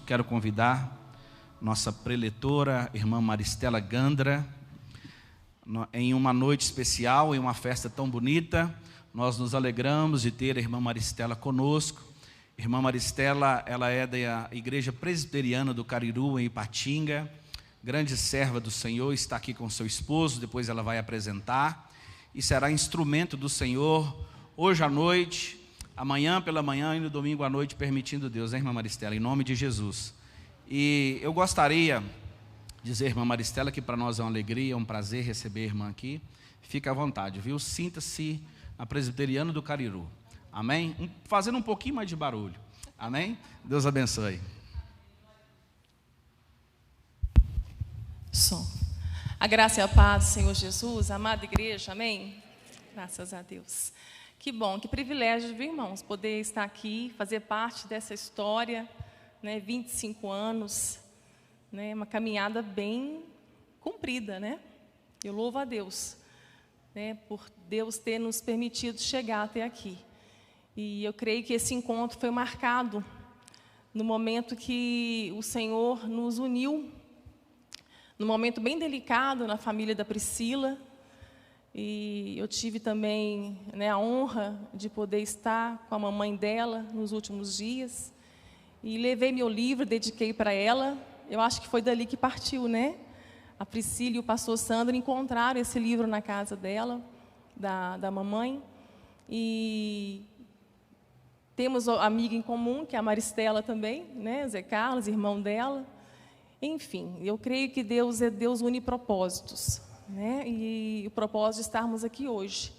quero convidar nossa preletora, irmã Maristela Gandra, em uma noite especial, em uma festa tão bonita. Nós nos alegramos de ter a irmã Maristela conosco. Irmã Maristela, ela é da Igreja Presbiteriana do Cariru, em Ipatinga, grande serva do Senhor, está aqui com seu esposo, depois ela vai apresentar, e será instrumento do Senhor, hoje à noite, amanhã pela manhã e no domingo à noite, permitindo Deus, hein, irmã Maristela, em nome de Jesus. E eu gostaria de dizer, irmã Maristela, que para nós é uma alegria, um prazer receber a irmã aqui. Fique à vontade, viu? Sinta-se na Presbiteriana do Cariru. Amém? Fazendo um pouquinho mais de barulho. Amém? Deus abençoe. Som. A graça e a paz do Senhor Jesus, amada igreja, amém? Graças a Deus. Que bom, que privilégio, viu, irmãos, poder estar aqui, fazer parte dessa história, 25 anos, uma caminhada bem cumprida, Eu louvo a Deus, por Deus ter nos permitido chegar até aqui. E eu creio que esse encontro foi marcado no momento que o Senhor nos uniu, num momento bem delicado na família da Priscila. E eu tive também a honra de poder estar com a mamãe dela nos últimos dias. E levei meu livro, dediquei para ela. Eu acho que foi dali que partiu, A Priscila e o pastor Sandro encontraram esse livro na casa dela, da mamãe. E temos uma amiga em comum, que é a Maristela também, Zé Carlos, irmão dela. Enfim, eu creio que Deus une propósitos, E o propósito de estarmos aqui hoje.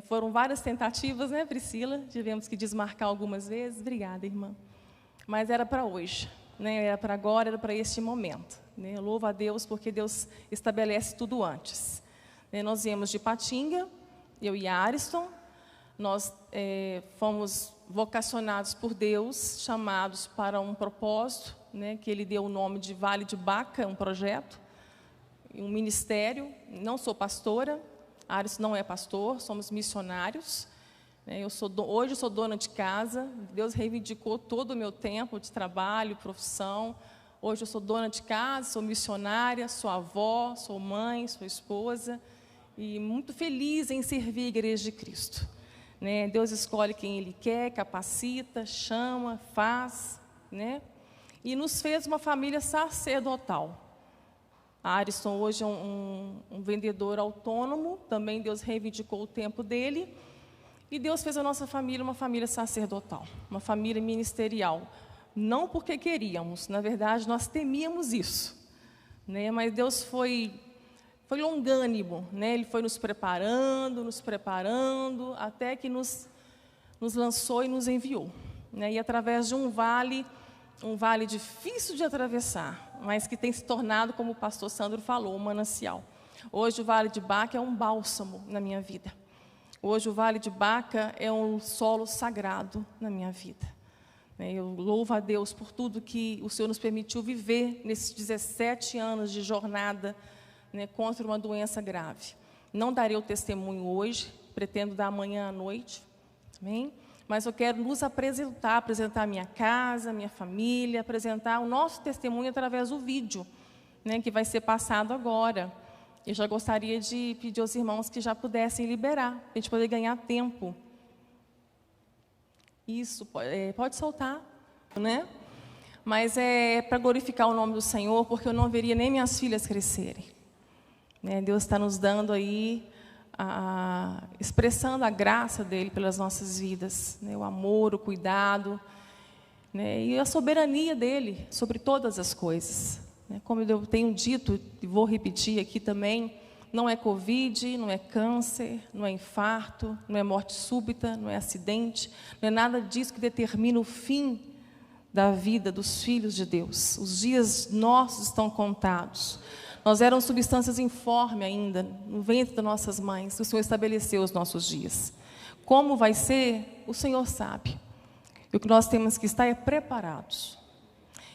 Foram várias tentativas, Priscila? Tivemos que desmarcar algumas vezes. Obrigada, irmã. Mas era para hoje, Era para agora, era para este momento. Eu louvo a Deus porque Deus estabelece tudo antes. Nós viemos de Ipatinga, eu e Ariston. Nós fomos vocacionados por Deus, chamados para um propósito, que Ele deu o nome de Vale de Baca, um projeto, um ministério. Não sou pastora, Ariston não é pastor, somos missionários. Hoje eu sou dona de casa. Deus reivindicou todo o meu tempo de trabalho, profissão. Hoje eu sou dona de casa, sou missionária, sou avó, sou mãe, sou esposa. E muito feliz em servir a Igreja de Cristo. Deus escolhe quem Ele quer, capacita, chama, faz, E nos fez uma família sacerdotal. Ariston hoje é um vendedor autônomo, também Deus reivindicou o tempo dele. E Deus fez a nossa família uma família sacerdotal, uma família ministerial. Não porque queríamos, na verdade nós temíamos isso, Mas Deus foi longânimo, Ele foi nos preparando, até que nos lançou e nos enviou, E através de um vale difícil de atravessar, mas que tem se tornado, como o pastor Sandro falou, um manancial. Hoje o Vale de Baca é um bálsamo na minha vida. Hoje o Vale de Baca é um solo sagrado na minha vida. Eu louvo a Deus por tudo que o Senhor nos permitiu viver nesses 17 anos de jornada, contra uma doença grave. Não darei o testemunho hoje, pretendo dar amanhã à noite, amém? Mas eu quero nos apresentar a minha casa, minha família, apresentar o nosso testemunho através do vídeo, que vai ser passado agora. Eu já gostaria de pedir aos irmãos que já pudessem liberar, para a gente poder ganhar tempo. Isso, pode soltar, Mas é para glorificar o nome do Senhor, porque eu não veria nem minhas filhas crescerem. Deus está nos dando aí, expressando a graça dEle pelas nossas vidas, o amor, o cuidado, e a soberania dEle sobre todas as coisas. Como eu tenho dito, e vou repetir aqui também, não é Covid, não é câncer, não é infarto, não é morte súbita, não é acidente, não é nada disso que determina o fim da vida dos filhos de Deus. Os dias nossos estão contados. Nós éramos substâncias informes ainda, no ventre das nossas mães. O Senhor estabeleceu os nossos dias. Como vai ser, o Senhor sabe. E o que nós temos que estar é preparados.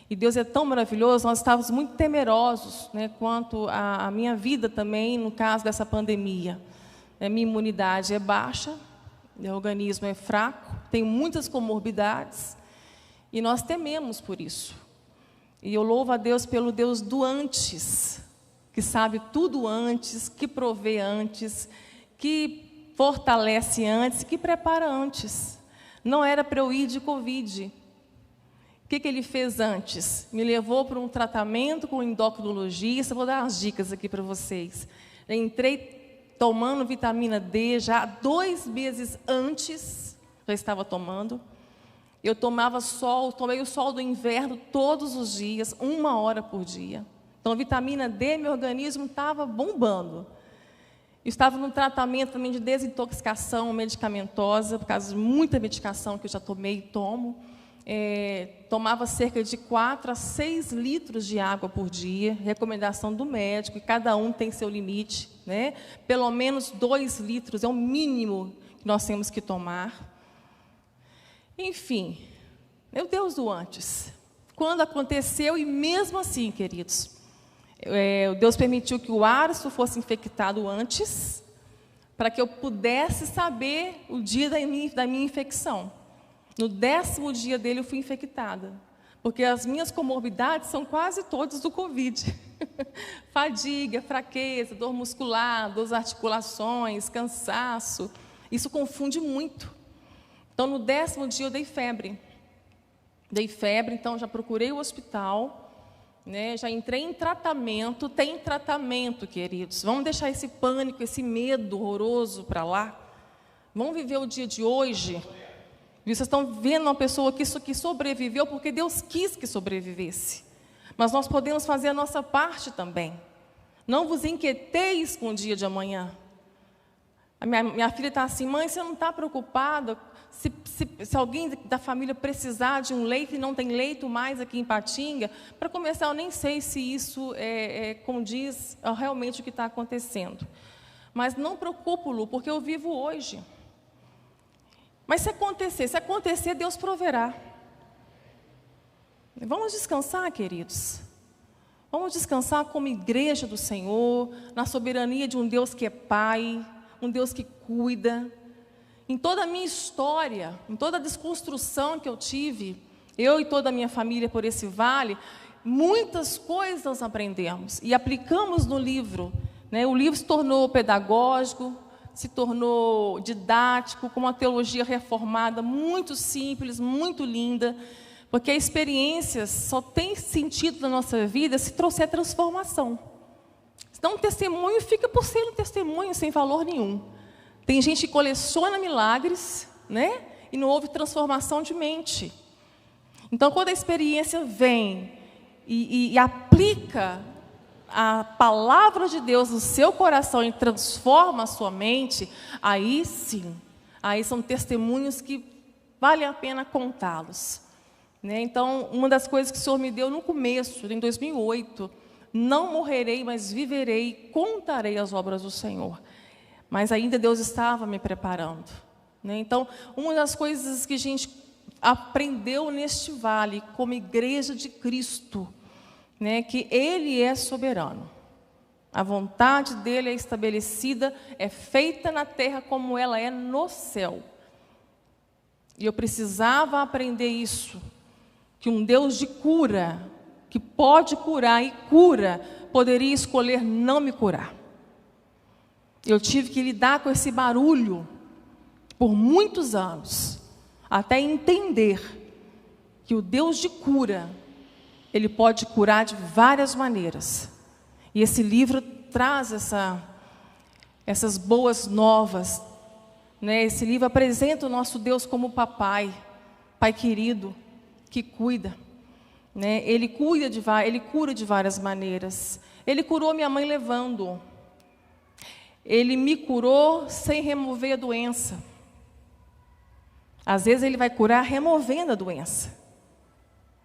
E Deus é tão maravilhoso, nós estávamos muito temerosos, quanto à minha vida também, no caso dessa pandemia. Minha imunidade é baixa, meu organismo é fraco, tenho muitas comorbidades, e nós tememos por isso. E eu louvo a Deus pelo Deus do antes, que sabe tudo antes, que provê antes, que fortalece antes, que prepara antes. Não era para eu ir de Covid. O que ele fez antes? Me levou para um tratamento com um endocrinologista. Vou dar umas dicas aqui para vocês. Eu entrei tomando vitamina D já 2 meses antes, já estava tomando. Eu tomava sol, tomei o sol do inverno todos os dias, 1 hora por dia. Então, vitamina D, meu organismo estava bombando. Eu estava num tratamento também de desintoxicação medicamentosa, por causa de muita medicação que eu já tomei e tomo. Tomava cerca de 4 a 6 litros de água por dia, recomendação do médico, e cada um tem seu limite, né? Pelo menos 2 litros é o mínimo que nós temos que tomar. Enfim, meu Deus do antes. Quando aconteceu, e mesmo assim, queridos, Deus permitiu que o Arso fosse infectado antes, para que eu pudesse saber o dia da minha infecção. No 10º dia dele, eu fui infectada, porque as minhas comorbidades são quase todas do Covid. Fadiga, fraqueza, dor muscular, dor das articulações, cansaço. Isso confunde muito. Então, no 10º dia, eu dei febre. Então já procurei o hospital, né? Já entrei em tratamento. Tem tratamento, queridos. Vamos deixar esse pânico, esse medo horroroso para lá. Vamos viver o dia de hoje. E vocês estão vendo uma pessoa que sobreviveu porque Deus quis que sobrevivesse. Mas nós podemos fazer a nossa parte também. Não vos inquieteis com o dia de amanhã. A minha filha está assim: mãe, você não está preocupada? Se alguém da família precisar de um leito e não tem leito mais aqui em Patinga, para começar, eu nem sei se isso condiz realmente o que está acontecendo. Mas não preocupo, Lu, porque eu vivo hoje. Mas se acontecer, Deus proverá. Vamos descansar, queridos. Vamos descansar como igreja do Senhor, na soberania de um Deus que é Pai, um Deus que cuida. Em toda a minha história, em toda a desconstrução que eu tive, eu e toda a minha família por esse vale, muitas coisas nós aprendemos e aplicamos no livro, né? O livro se tornou pedagógico, se tornou didático, com uma teologia reformada muito simples, muito linda, porque a experiência só tem sentido na nossa vida se trouxer transformação. Senão um testemunho fica por ser um testemunho sem valor nenhum. Tem gente que coleciona milagres, né? E não houve transformação de mente. Então, quando a experiência vem e aplica a palavra de Deus no seu coração e transforma a sua mente, aí sim, aí são testemunhos que vale a pena contá-los, né? Então, uma das coisas que o Senhor me deu no começo, em 2008, não morrerei, mas viverei, contarei as obras do Senhor. Mas ainda Deus estava me preparando, né? Então, uma das coisas que a gente aprendeu neste vale, como igreja de Cristo, né, que Ele é soberano. A vontade dEle é estabelecida, é feita na terra como ela é no céu. E eu precisava aprender isso, que um Deus de cura, que pode curar e cura, poderia escolher não me curar. Eu tive que lidar com esse barulho por muitos anos, até entender que o Deus de cura, Ele pode curar de várias maneiras. E esse livro traz essas boas novas, né? Esse livro apresenta o nosso Deus como papai, pai querido, que cuida, né? Ele cura de várias maneiras. Ele curou minha mãe levando. Ele me curou sem remover a doença. Às vezes Ele vai curar removendo a doença.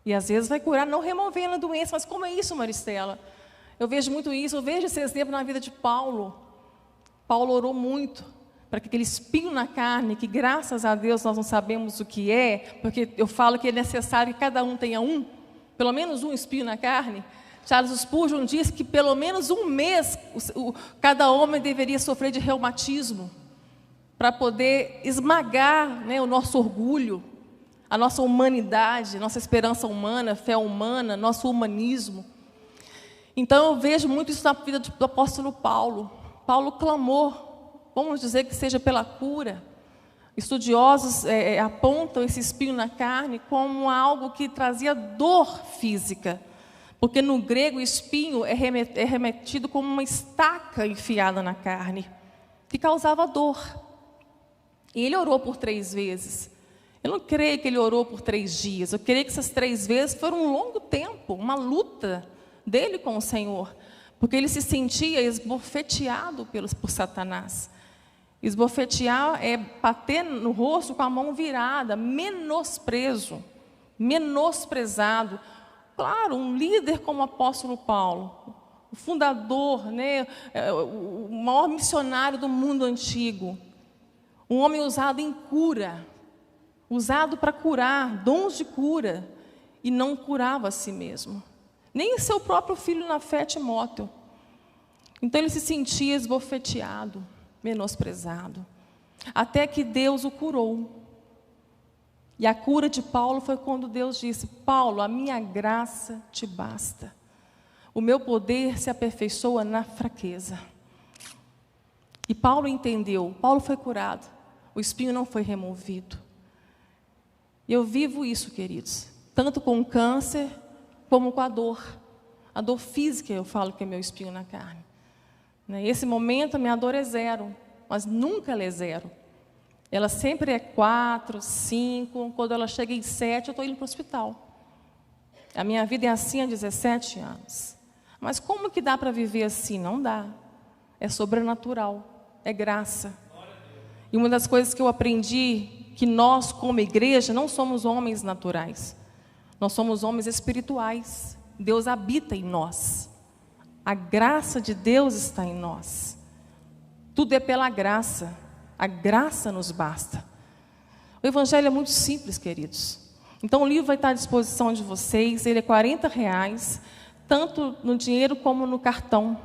E às vezes vai curar não removendo a doença. Mas como é isso, Maristela? Eu vejo muito isso, eu vejo esse exemplo na vida de Paulo. Paulo orou muito para que aquele espinho na carne, que graças a Deus nós não sabemos o que é, porque eu falo que é necessário que cada um tenha pelo menos um espinho na carne. Charles Spurgeon diz que pelo menos um mês cada homem deveria sofrer de reumatismo para poder esmagar, né, o nosso orgulho, a nossa humanidade, nossa esperança humana, fé humana, nosso humanismo. Então eu vejo muito isso na vida do apóstolo Paulo. Paulo clamou, vamos dizer que seja pela cura. Estudiosos apontam esse espinho na carne como algo que trazia dor física, porque no grego espinho é remetido como uma estaca enfiada na carne, que causava dor. E ele orou por 3 vezes. Eu não creio que ele orou por 3 dias, eu creio que essas 3 vezes foram um longo tempo, uma luta dele com o Senhor, porque ele se sentia esbofeteado por Satanás. Esbofetear é bater no rosto com a mão virada, menosprezo, menosprezado. Claro, um líder como o apóstolo Paulo, o fundador, né, o maior missionário do mundo antigo, um homem usado em cura, usado para curar, dons de cura, e não curava a si mesmo, nem seu próprio filho na fé, Timóteo. Então ele se sentia esbofeteado, menosprezado, até que Deus o curou. E a cura de Paulo foi quando Deus disse: Paulo, a minha graça te basta. O meu poder se aperfeiçoa na fraqueza. E Paulo entendeu, Paulo foi curado, o espinho não foi removido. E eu vivo isso, queridos, tanto com o câncer, como com a dor. A dor física, eu falo que é meu espinho na carne. Nesse momento, a minha dor é 0, mas nunca ela é 0. Ela sempre é 4, 5, quando ela chega em 7, eu estou indo para o hospital. A minha vida é assim há 17 anos. Mas como que dá para viver assim? Não dá. É sobrenatural, é graça. E uma das coisas que eu aprendi, que nós como igreja não somos homens naturais. Nós somos homens espirituais. Deus habita em nós. A graça de Deus está em nós. Tudo é pela graça. A graça nos basta. O evangelho é muito simples, queridos. Então o livro vai estar à disposição de vocês. Ele é R$40, tanto no dinheiro como no cartão.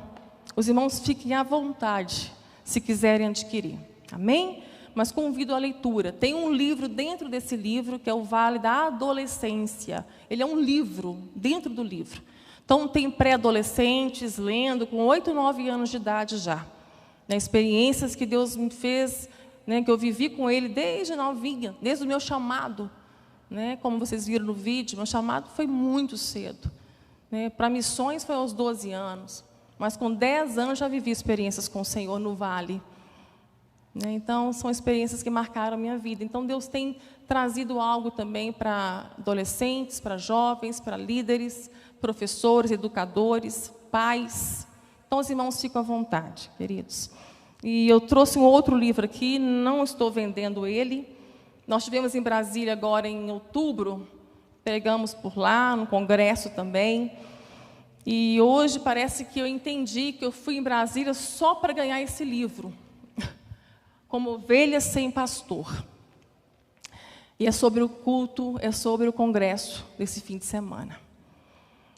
Os irmãos fiquem à vontade, se quiserem adquirir. Amém? Mas convido à leitura. Tem um livro dentro desse livro, que é o Vale da Adolescência. Ele é um livro, dentro do livro. Então tem pré-adolescentes lendo, com 8, 9 anos de idade já. Experiências que Deus me fez, que eu vivi com Ele desde novinha, desde o meu chamado. Como vocês viram no vídeo, meu chamado foi muito cedo. Para missões foi aos 12 anos. Mas com 10 anos já vivi experiências com o Senhor no Vale. Então, são experiências que marcaram a minha vida. Então, Deus tem trazido algo também para adolescentes, para jovens, para líderes, professores, educadores, pais. Então, os irmãos ficam à vontade, queridos. E eu trouxe um outro livro aqui, não estou vendendo ele. Nós estivemos em Brasília agora em outubro, pregamos por lá, no congresso também. E hoje parece que eu entendi que eu fui em Brasília só para ganhar esse livro. Como ovelhas sem pastor. E é sobre o culto, é sobre o congresso desse fim de semana.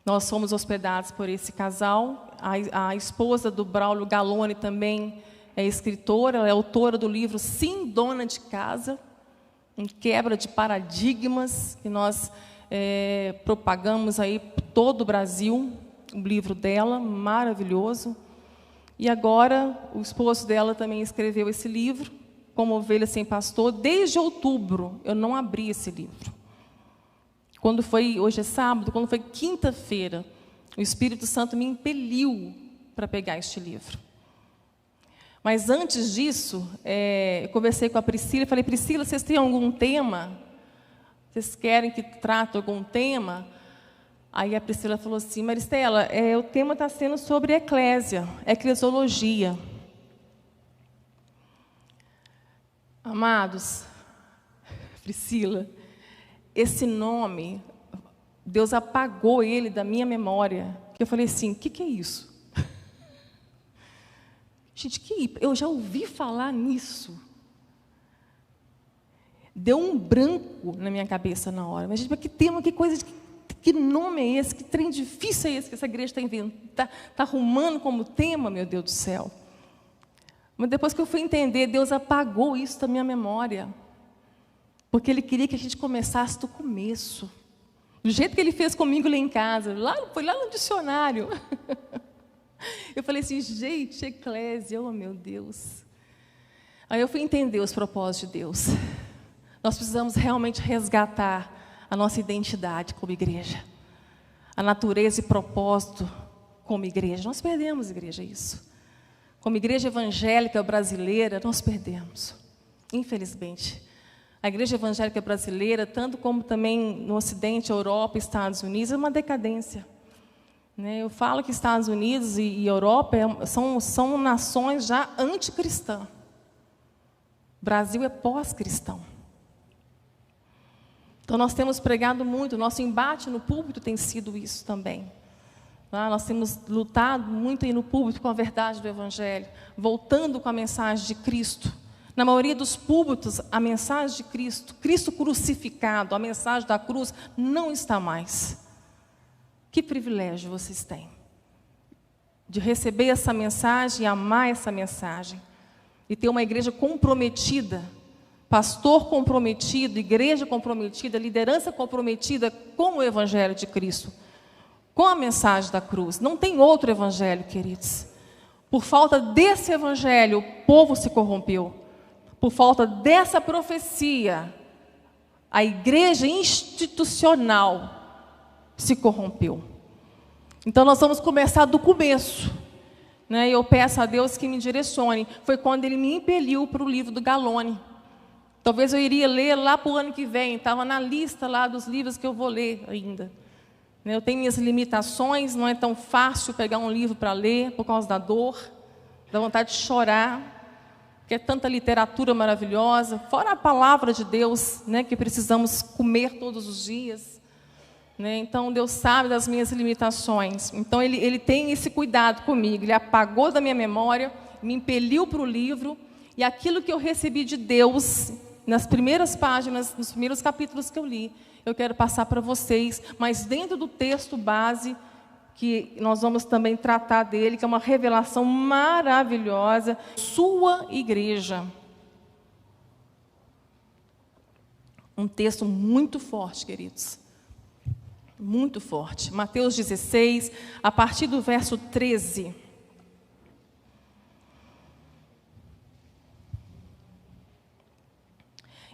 Nós fomos hospedados por esse casal. A esposa do Braulio Galone também é escritora, ela é autora do livro Sim, Dona de Casa, em quebra de paradigmas, que nós propagamos aí por todo o Brasil, o livro dela, maravilhoso. E agora, o esposo dela também escreveu esse livro, Como Ovelha Sem Pastor. Desde outubro, eu não abri esse livro. Hoje é sábado, quando foi quinta-feira, o Espírito Santo me impeliu para pegar este livro. Mas antes disso, eu conversei com a Priscila e falei: Priscila, vocês têm algum tema? Vocês querem que trate algum tema? Aí a Priscila falou assim: Maristela, o tema está sendo sobre eclésia, eclesiologia. Amados, Priscila, esse nome, Deus apagou ele da minha memória. Eu falei assim: o que é isso? Gente, eu já ouvi falar nisso. Deu um branco na minha cabeça na hora. Mas, gente, que tema, que coisa, que nome é esse? Que trem difícil é esse que essa igreja está arrumando como tema, meu Deus do céu? Mas depois que eu fui entender, Deus apagou isso da minha memória. Porque Ele queria que a gente começasse do começo. Do jeito que Ele fez comigo lá em casa. Foi lá no dicionário. Eu falei assim, gente, eclésia, oh meu Deus. Aí eu fui entender os propósitos de Deus. Nós precisamos realmente resgatar a nossa identidade como igreja. A natureza e propósito como igreja. Nós perdemos, igreja, isso. Como igreja evangélica brasileira, nós perdemos. Infelizmente. A igreja evangélica brasileira, tanto como também no Ocidente, Europa, Estados Unidos, é uma decadência. Eu falo que Estados Unidos e Europa são nações já anticristãs. Brasil é pós-cristão. Então, nós temos pregado muito, nosso embate no púlpito tem sido isso também. Nós temos lutado muito aí no púlpito com a verdade do Evangelho, voltando com a mensagem de Cristo. Na maioria dos púlpitos, a mensagem de Cristo, Cristo crucificado, a mensagem da cruz, não está mais. Que privilégio vocês têm de receber essa mensagem e amar essa mensagem. E ter uma igreja comprometida, pastor comprometido, igreja comprometida, liderança comprometida com o Evangelho de Cristo, com a mensagem da cruz. Não tem outro Evangelho, queridos. Por falta desse Evangelho, o povo se corrompeu. Por falta dessa profecia, a igreja institucional se corrompeu. Então, nós vamos começar do começo. Eu peço a Deus que me direcione. Foi quando Ele me impeliu para o livro do Galone. Talvez eu iria ler lá para o ano que vem. Estava na lista lá dos livros que eu vou ler ainda. Eu tenho minhas limitações, não é tão fácil pegar um livro para ler por causa da dor, da vontade de chorar. Que é tanta literatura maravilhosa, fora a palavra de Deus, que precisamos comer todos os dias. Então, Deus sabe das minhas limitações. Então, Ele tem esse cuidado comigo. Ele apagou da minha memória, me impeliu para o livro, e aquilo que eu recebi de Deus, nas primeiras páginas, nos primeiros capítulos que eu li, eu quero passar para vocês, mas dentro do texto base, que nós vamos também tratar dele, que é uma revelação maravilhosa, sua igreja. Um texto muito forte, queridos. Muito forte. Mateus 16, a partir do verso 13.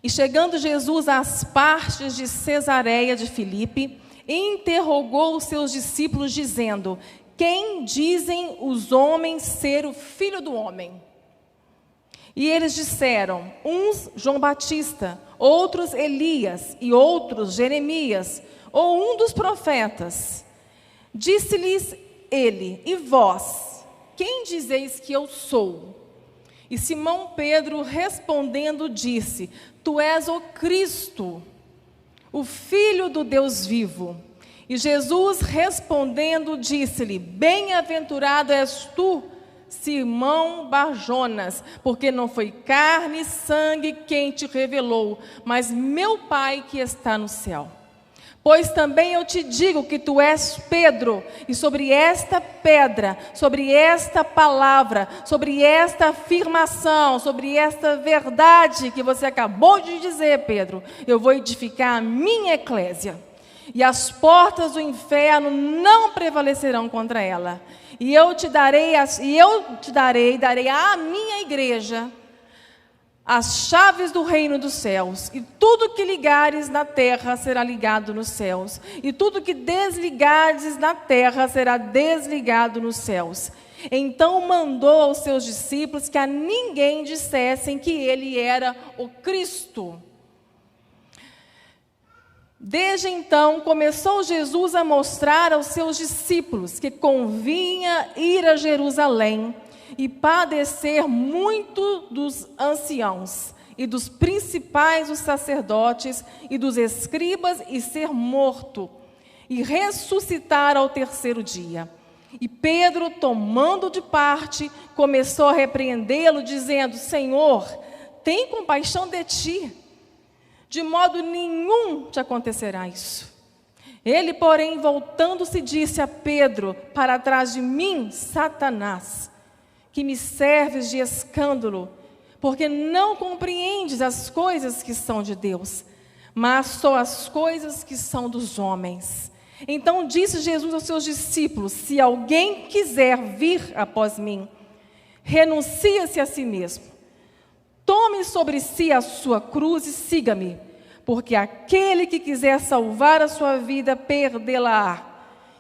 E chegando Jesus às partes de Cesareia de Filipe, interrogou os seus discípulos, dizendo: quem dizem os homens ser o Filho do Homem? E eles disseram: uns João Batista, outros Elias, e outros Jeremias, ou um dos profetas. Disse-lhes ele: e vós, quem dizeis que eu sou? E Simão Pedro respondendo disse: tu és o Cristo, o Filho do Deus vivo. E Jesus respondendo disse-lhe: bem-aventurado és tu, Simão Bar-Jonas, porque não foi carne e sangue quem te revelou, mas meu Pai que está no céu. Pois também eu te digo que tu és Pedro, e sobre esta pedra, sobre esta palavra, sobre esta afirmação, sobre esta verdade que você acabou de dizer, Pedro, eu vou edificar a minha eclésia. E as portas do inferno não prevalecerão contra ela. E eu te darei à minha igreja as chaves do reino dos céus, e tudo que ligares na terra será ligado nos céus, e tudo que desligares na terra será desligado nos céus. Então mandou aos seus discípulos que a ninguém dissessem que ele era o Cristo. Desde então começou Jesus a mostrar aos seus discípulos que convinha ir a Jerusalém e padecer muito dos anciãos e dos principais dos sacerdotes e dos escribas, e ser morto e ressuscitar ao terceiro dia. E Pedro, tomando de parte, começou a repreendê-lo, dizendo: Senhor, tem compaixão de ti, de modo nenhum te acontecerá isso. Ele, porém, voltando-se, disse a Pedro: para trás de mim, Satanás, que me serves de escândalo, porque não compreendes as coisas que são de Deus, mas só as coisas que são dos homens. Então disse Jesus aos seus discípulos: se alguém quiser vir após mim, renuncie-se a si mesmo, tome sobre si a sua cruz e siga-me, porque aquele que quiser salvar a sua vida, perdê-la-á,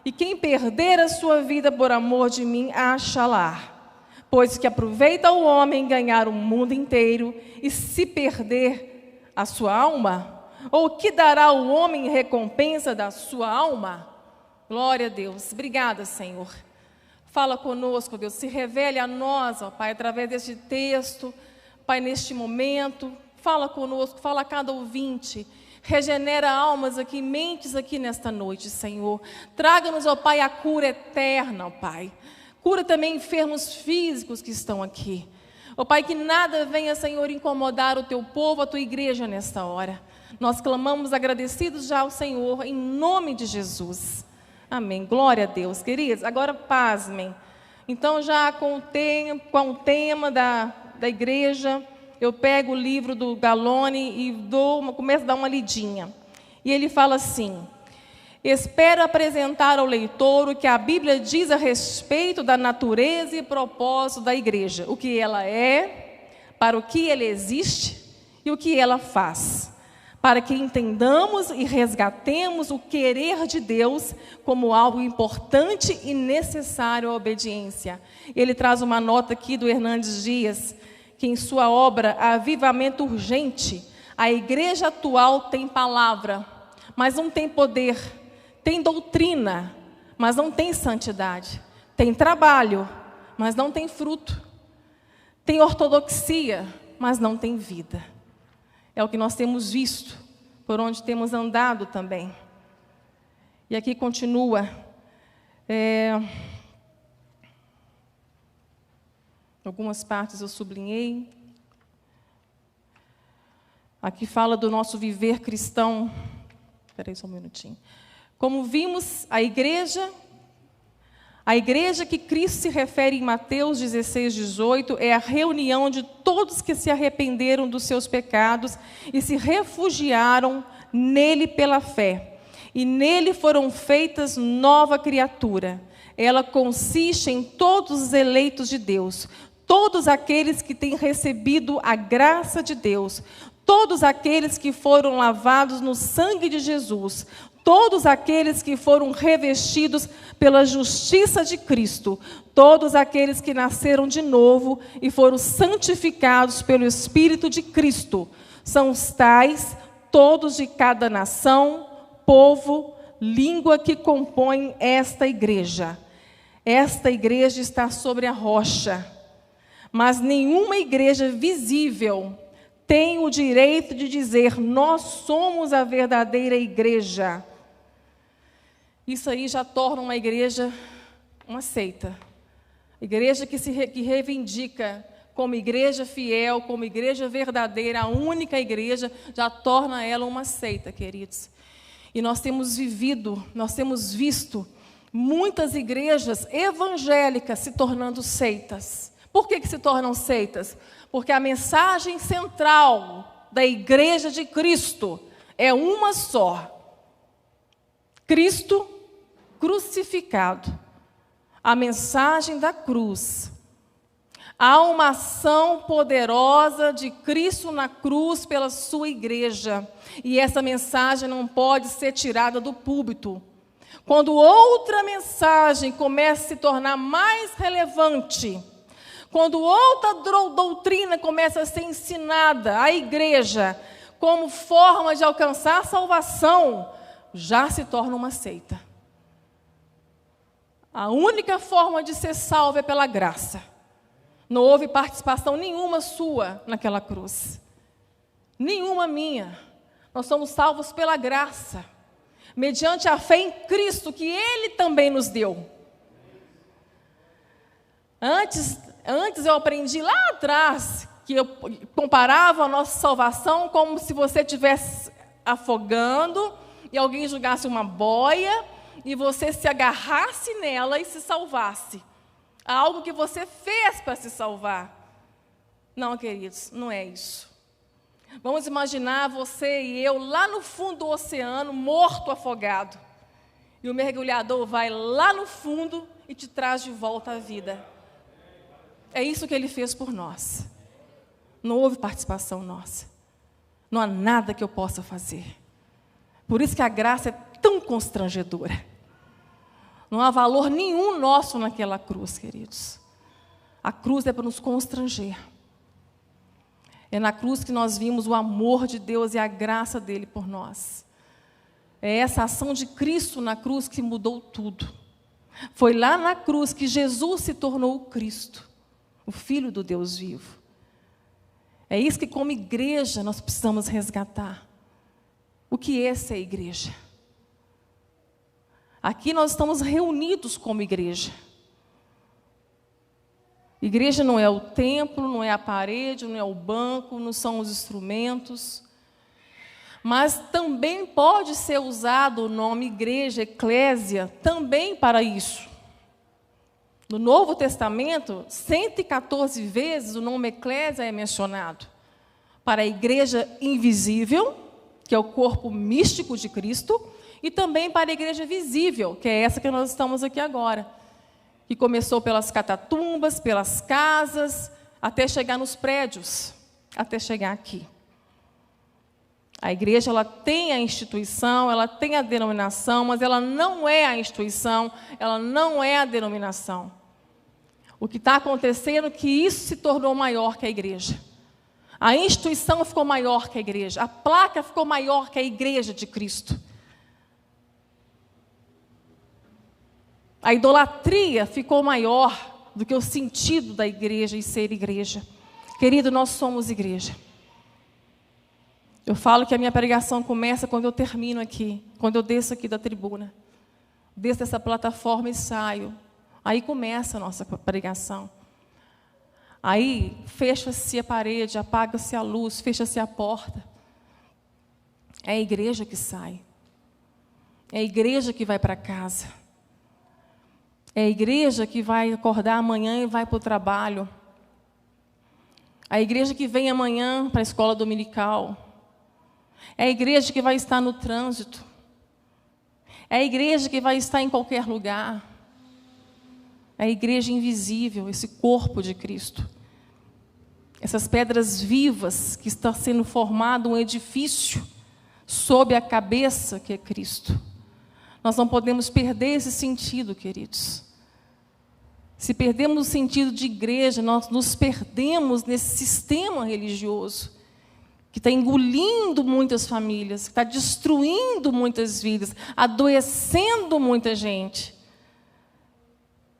e quem perder a sua vida por amor de mim, acha-la. Pois que aproveita o homem ganhar o mundo inteiro e se perder a sua alma? Ou que dará o homem em recompensa da sua alma? Glória a Deus. Obrigada, Senhor. Fala conosco, Deus. Se revele a nós, ó Pai, através deste texto. Pai, neste momento, fala conosco, fala a cada ouvinte. Regenera almas aqui, mentes aqui nesta noite, Senhor. Traga-nos, ó Pai, a cura eterna, ó Pai. Cura também enfermos físicos que estão aqui. Ó Pai, que nada venha, Senhor, incomodar o Teu povo, a Tua igreja nesta hora. Nós clamamos agradecidos já ao Senhor, em nome de Jesus. Amém. Glória a Deus. Queridos, agora pasmem. Então, já com o tema da igreja, eu pego o livro do Galone e começo a dar uma lidinha. E ele fala assim: espero apresentar ao leitor o que a Bíblia diz a respeito da natureza e propósito da igreja, o que ela é, para o que ela existe e o que ela faz, para que entendamos e resgatemos o querer de Deus como algo importante e necessário à obediência. Ele traz uma nota aqui do Hernandes Dias, que em sua obra Avivamento Urgente, a igreja atual tem palavra, mas não tem poder. Tem doutrina, mas não tem santidade. Tem trabalho, mas não tem fruto. Tem ortodoxia, mas não tem vida. É o que nós temos visto, por onde temos andado também. E aqui continua. Algumas partes eu sublinhei. Aqui fala do nosso viver cristão. Espera aí só um minutinho. Como vimos, a igreja que Cristo se refere em Mateus 16, 18, é a reunião de todos que se arrependeram dos seus pecados e se refugiaram nele pela fé. E nele foram feitas nova criatura. Ela consiste em todos os eleitos de Deus, todos aqueles que têm recebido a graça de Deus, todos aqueles que foram lavados no sangue de Jesus, todos aqueles que foram revestidos pela justiça de Cristo, todos aqueles que nasceram de novo e foram santificados pelo Espírito de Cristo, são os tais, todos de cada nação, povo, língua que compõem esta igreja. Esta igreja está sobre a rocha, mas nenhuma igreja visível tem o direito de dizer: nós somos a verdadeira igreja. Isso aí já torna uma igreja uma seita. Igreja que reivindica como igreja fiel, como igreja verdadeira, a única igreja, já torna ela uma seita, queridos. E nós temos visto muitas igrejas evangélicas se tornando seitas. Por que se tornam seitas? Porque a mensagem central da igreja de Cristo é uma só: Cristo crucificado. A mensagem da cruz. Há uma ação poderosa de Cristo na cruz pela sua igreja. E essa mensagem não pode ser tirada do púlpito. Quando outra mensagem começa a se tornar mais relevante, quando outra doutrina começa a ser ensinada à igreja como forma de alcançar salvação, já se torna uma seita. A única forma de ser salvo é pela graça. Não houve participação nenhuma sua naquela cruz. Nenhuma minha. Nós somos salvos pela graça, mediante a fé em Cristo, que Ele também nos deu. Antes eu aprendi lá atrás, que eu comparava a nossa salvação como se você estivesse afogando e alguém jogasse uma boia e você se agarrasse nela e se salvasse. Algo que você fez para se salvar. Não, queridos, não é isso. Vamos imaginar você e eu lá no fundo do oceano, morto, afogado. E o mergulhador vai lá no fundo e te traz de volta à vida. É isso que ele fez por nós. Não houve participação nossa. Não há nada que eu possa fazer. Por isso que a graça é tão constrangedora. Não há valor nenhum nosso naquela cruz, queridos. A cruz é para nos constranger. É na cruz que nós vimos o amor de Deus e a graça dele por nós. É essa ação de Cristo na cruz que mudou tudo. Foi lá na cruz que Jesus se tornou o Cristo, o Filho do Deus vivo. É isso que, como igreja, nós precisamos resgatar. O que é ser igreja? Aqui nós estamos reunidos como igreja. Igreja não é o templo, não é a parede, não é o banco, não são os instrumentos. Mas também pode ser usado o nome igreja, eclésia, também para isso. No Novo Testamento, 114 vezes o nome eclésia é mencionado. Para a igreja invisível, que é o corpo místico de Cristo, e também para a igreja visível, que é essa que nós estamos aqui agora. Que começou pelas catatumbas, pelas casas, até chegar nos prédios, até chegar aqui. A igreja, ela tem a instituição, ela tem a denominação, mas ela não é a instituição, ela não é a denominação. O que está acontecendo é que isso se tornou maior que a igreja. A instituição ficou maior que a igreja, a placa ficou maior que a igreja de Cristo. A idolatria ficou maior do que o sentido da igreja e ser igreja. Querido, nós somos igreja. Eu falo que a minha pregação começa quando eu termino aqui, quando eu desço aqui da tribuna. Desço dessa plataforma e saio. Aí começa a nossa pregação. Aí fecha-se a parede, apaga-se a luz, fecha-se a porta. É a igreja que sai. É a igreja que vai para casa. É a igreja que vai acordar amanhã e vai para o trabalho. A igreja que vem amanhã para a escola dominical. É a igreja que vai estar no trânsito. É a igreja que vai estar em qualquer lugar. É a igreja invisível, esse corpo de Cristo. Essas pedras vivas que está sendo formado um edifício sob a cabeça que é Cristo. Nós não podemos perder esse sentido, queridos. Se perdemos o sentido de igreja, nós nos perdemos nesse sistema religioso que está engolindo muitas famílias, que está destruindo muitas vidas, adoecendo muita gente.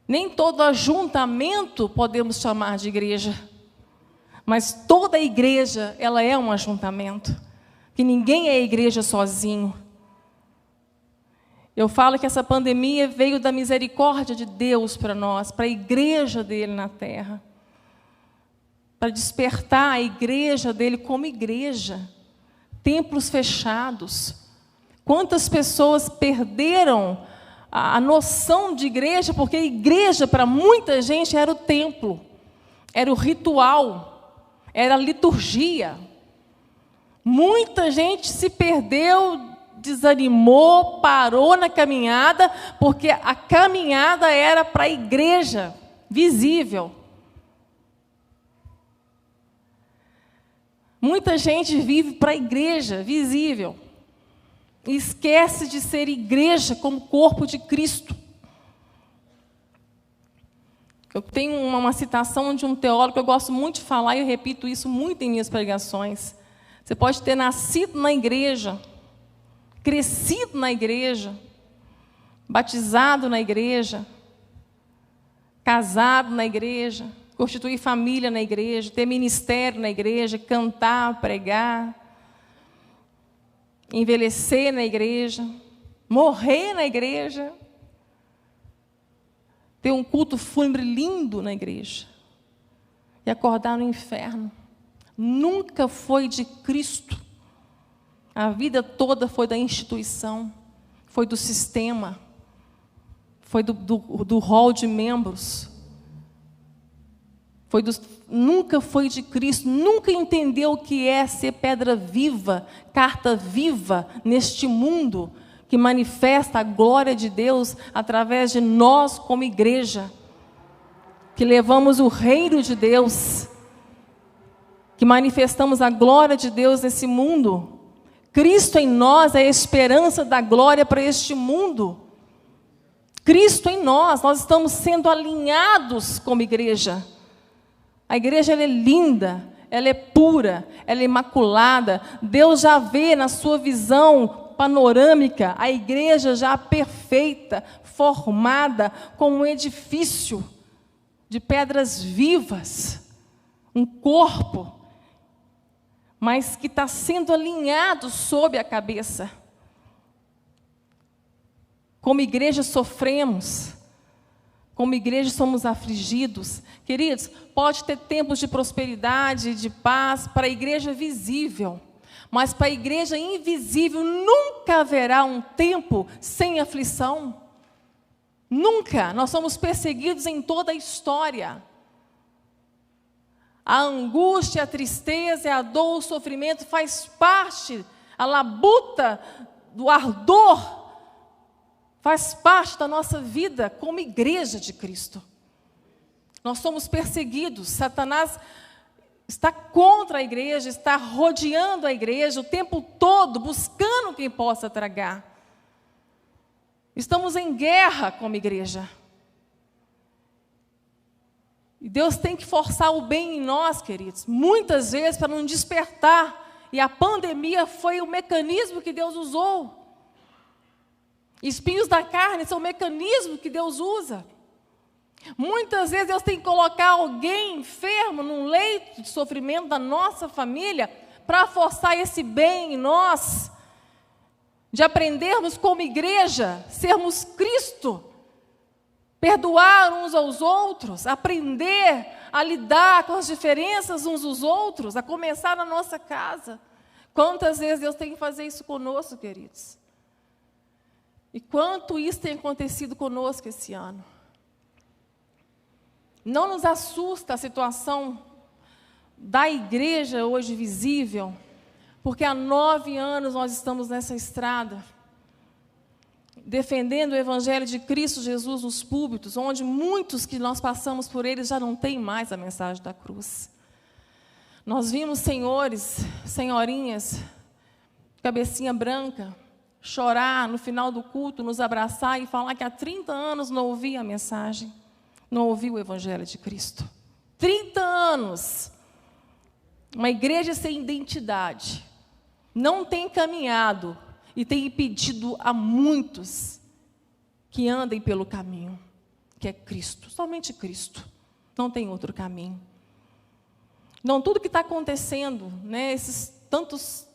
Nem todo ajuntamento podemos chamar de igreja, mas toda igreja, ela é um ajuntamento, que ninguém é igreja sozinho. Eu falo que essa pandemia veio da misericórdia de Deus para nós, para a igreja dele na terra. Para despertar a igreja dele como igreja. Templos fechados. Quantas pessoas perderam a noção de igreja, porque a igreja para muita gente era o templo, era o ritual, era a liturgia. Muita gente se perdeu, desanimou, parou na caminhada, porque a caminhada era para a igreja visível. Muita gente vive para a igreja visível e esquece de ser igreja como corpo de Cristo. Eu tenho uma citação de um teólogo que eu gosto muito de falar e eu repito isso muito em minhas pregações. Você pode ter nascido na igreja, crescido na igreja, batizado na igreja, casado na igreja, constituir família na igreja, ter ministério na igreja, cantar, pregar, envelhecer na igreja, morrer na igreja, ter um culto fúnebre lindo na igreja e acordar no inferno. Nunca foi de Cristo. A vida toda foi da instituição, foi do sistema, foi do rol de membros. nunca foi de Cristo, nunca entendeu o que é ser pedra viva, carta viva neste mundo, que manifesta a glória de Deus através de nós como igreja, que levamos o reino de Deus, que manifestamos a glória de Deus nesse mundo. Cristo em nós é a esperança da glória para este mundo. Cristo em nós estamos sendo alinhados como igreja. A igreja ela é linda, ela é pura, ela é imaculada. Deus já vê na sua visão panorâmica a igreja já perfeita, formada como um edifício de pedras vivas, um corpo, mas que está sendo alinhado sob a cabeça. Como igreja sofremos, como igreja somos afligidos. Queridos, pode ter tempos de prosperidade, de paz para a igreja visível, mas para a igreja invisível nunca haverá um tempo sem aflição. Nunca. Nós somos perseguidos em toda a história. A angústia, a tristeza, a dor, o sofrimento faz parte, a labuta do ardor faz parte da nossa vida como igreja de Cristo. Nós somos perseguidos. Satanás está contra a igreja, está rodeando a igreja o tempo todo, buscando quem possa tragar. Estamos em guerra como igreja. E Deus tem que forçar o bem em nós, queridos, muitas vezes para não despertar. E a pandemia foi o mecanismo que Deus usou. Espinhos da carne são o mecanismo que Deus usa. Muitas vezes Deus tem que colocar alguém enfermo num leito de sofrimento da nossa família para forçar esse bem em nós, de aprendermos como igreja, sermos Cristo, perdoar uns aos outros, aprender a lidar com as diferenças uns dos outros, a começar na nossa casa. Quantas vezes Deus tem que fazer isso conosco, queridos? E quanto isso tem acontecido conosco esse ano? Não nos assusta a situação da igreja hoje visível, porque há 9 anos nós estamos nessa estrada, defendendo o Evangelho de Cristo Jesus nos púlpitos, onde muitos que nós passamos por eles já não têm mais a mensagem da cruz. Nós vimos senhores, senhorinhas, cabecinha branca, chorar no final do culto, nos abraçar e falar que há 30 anos não ouvia a mensagem, não ouvia o Evangelho de Cristo. 30 anos. Uma igreja sem identidade. Não tem caminhado e tem impedido a muitos que andem pelo caminho, que é Cristo, somente Cristo. Não tem outro caminho. Não, tudo que está acontecendo, né, esses tantos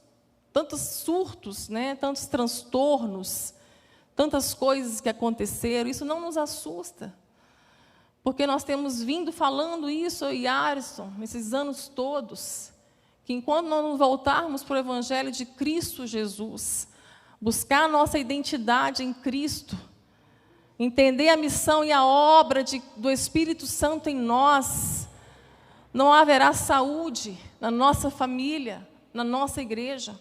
surtos, né, tantos transtornos, tantas coisas que aconteceram, isso não nos assusta. Porque nós temos vindo falando isso, eu e Arison, nesses anos todos, que enquanto nós nos voltarmos para o Evangelho de Cristo Jesus, buscar a nossa identidade em Cristo, entender a missão e a obra do Espírito Santo em nós, não haverá saúde na nossa família, na nossa igreja.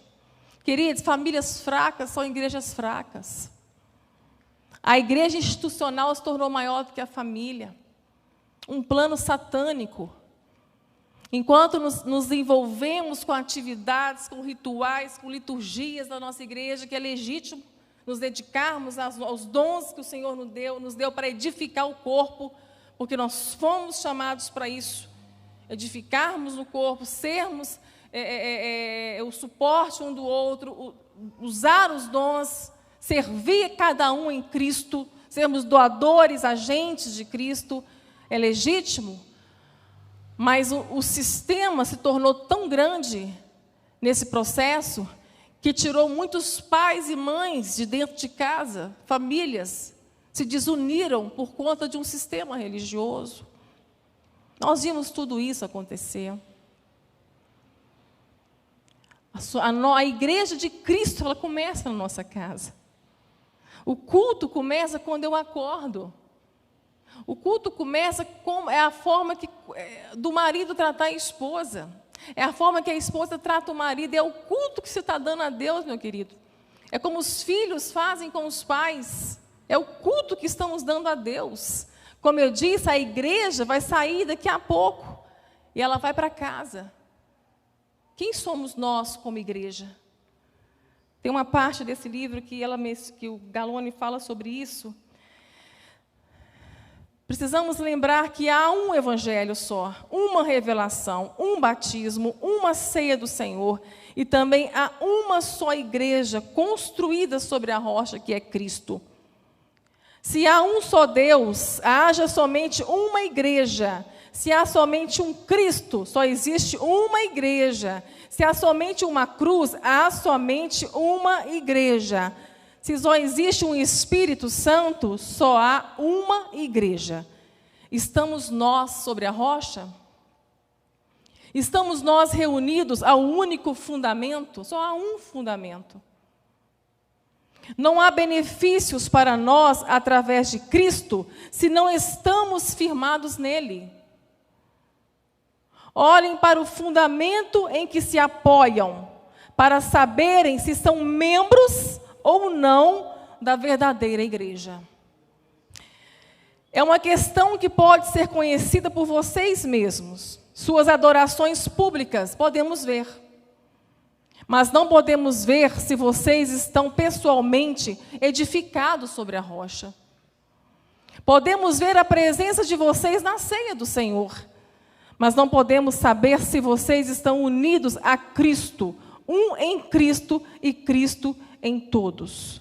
Queridos, famílias fracas são igrejas fracas. A igreja institucional se tornou maior do que a família. Um plano satânico. Enquanto nos envolvemos com atividades, com rituais, com liturgias da nossa igreja, que é legítimo nos dedicarmos aos dons que o Senhor nos deu para edificar o corpo, porque nós fomos chamados para isso, edificarmos o corpo, sermos o suporte um do outro, usar os dons, servir cada um em Cristo, sermos doadores, agentes de Cristo, é legítimo, mas o sistema se tornou tão grande nesse processo que tirou muitos pais e mães de dentro de casa, famílias se desuniram por conta de um sistema religioso. Nós vimos tudo isso acontecer. A igreja de Cristo, ela começa na nossa casa. O culto começa quando eu acordo. O culto começa com a forma do marido tratar a esposa. É a forma que a esposa trata o marido. É o culto que você está dando a Deus, meu querido. É como os filhos fazem com os pais. É o culto que estamos dando a Deus. Como eu disse, a igreja vai sair daqui a pouco. E ela vai para casa. Quem somos nós como igreja? Tem uma parte desse livro que o Galone fala sobre isso. Precisamos lembrar que há um evangelho só, uma revelação, um batismo, uma ceia do Senhor, e também há uma só igreja construída sobre a rocha que é Cristo. Se há um só Deus, haja somente uma igreja. Se há somente um Cristo, só existe uma igreja. Se há somente uma cruz, há somente uma igreja. Se só existe um Espírito Santo, só há uma igreja. Estamos nós sobre a rocha? Estamos nós reunidos ao único fundamento? Só há um fundamento. Não há benefícios para nós através de Cristo se não estamos firmados nele. Olhem para o fundamento em que se apoiam, para saberem se são membros ou não da verdadeira igreja. É uma questão que pode ser conhecida por vocês mesmos. Suas adorações públicas podemos ver. Mas não podemos ver se vocês estão pessoalmente edificados sobre a rocha. Podemos ver a presença de vocês na ceia do Senhor. Mas não podemos saber se vocês estão unidos a Cristo, um em Cristo e Cristo em todos.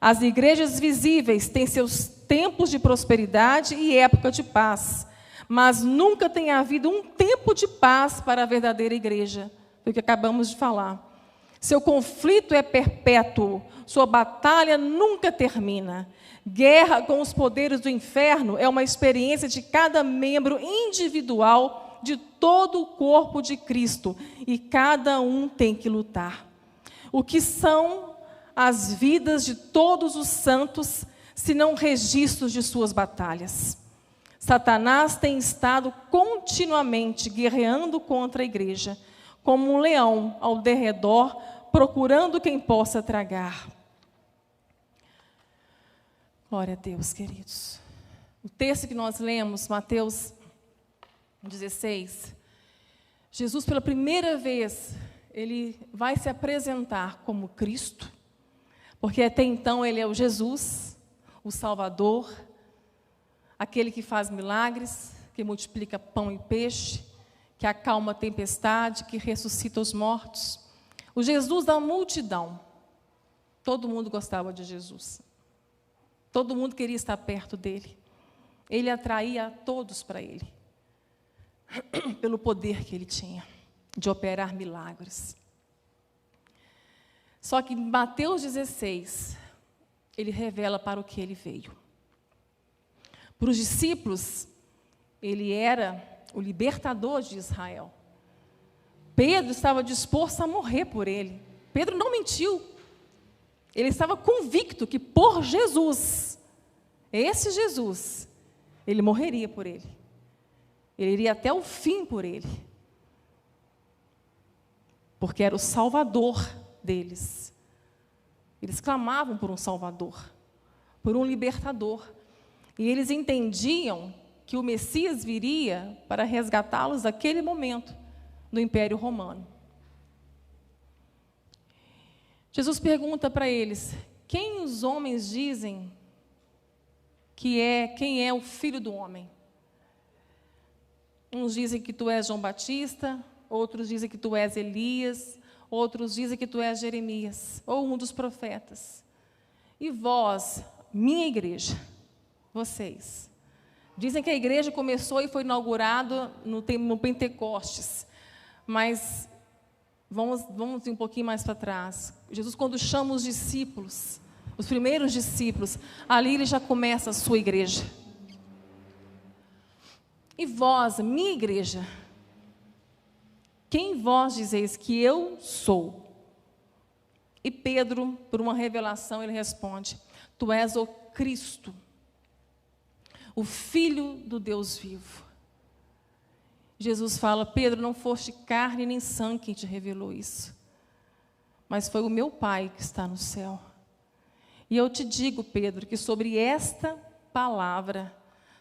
As igrejas visíveis têm seus tempos de prosperidade e época de paz, mas nunca tem havido um tempo de paz para a verdadeira igreja. Foi o que acabamos de falar. Seu conflito é perpétuo, sua batalha nunca termina. Guerra com os poderes do inferno é uma experiência de cada membro individual de todo o corpo de Cristo, e cada um tem que lutar. O que são as vidas de todos os santos, se não registros de suas batalhas? Satanás tem estado continuamente guerreando contra a igreja, como um leão ao derredor, procurando quem possa tragar. Glória a Deus, queridos. O texto que nós lemos, Mateus 16, Jesus, pela primeira vez, ele vai se apresentar como Cristo, porque até então ele é o Jesus, o Salvador, aquele que faz milagres, que multiplica pão e peixe, que acalma a tempestade, que ressuscita os mortos. O Jesus da multidão. Todo mundo gostava de Jesus. Todo mundo queria estar perto dele. Ele atraía a todos para ele, pelo poder que ele tinha de operar milagres. Só que em Mateus 16, ele revela para o que ele veio. Para os discípulos, ele era o libertador de Israel. Pedro estava disposto a morrer por ele. Pedro não mentiu. Ele estava convicto que por Jesus, esse Jesus, ele morreria por ele. Ele iria até o fim por ele. Porque era o Salvador deles. Eles clamavam por um Salvador, por um libertador. E eles entendiam que o Messias viria para resgatá-los daquele momento do Império Romano. Jesus pergunta para eles: quem os homens dizem quem é o Filho do Homem? Uns dizem que tu és João Batista, outros dizem que tu és Elias, outros dizem que tu és Jeremias, ou um dos profetas. E vós, minha igreja, vocês, dizem que a igreja começou e foi inaugurada no Pentecostes, mas vamos um pouquinho mais para trás. Jesus, quando chama os discípulos, os primeiros discípulos, ali ele já começa a sua igreja. E vós, minha igreja, quem vós dizeis que eu sou? E Pedro, por uma revelação, ele responde: tu és o Cristo, o Filho do Deus vivo. Jesus fala: Pedro, não foste carne nem sangue quem te revelou isso, mas foi o meu Pai que está no céu. E eu te digo, Pedro, que sobre esta palavra,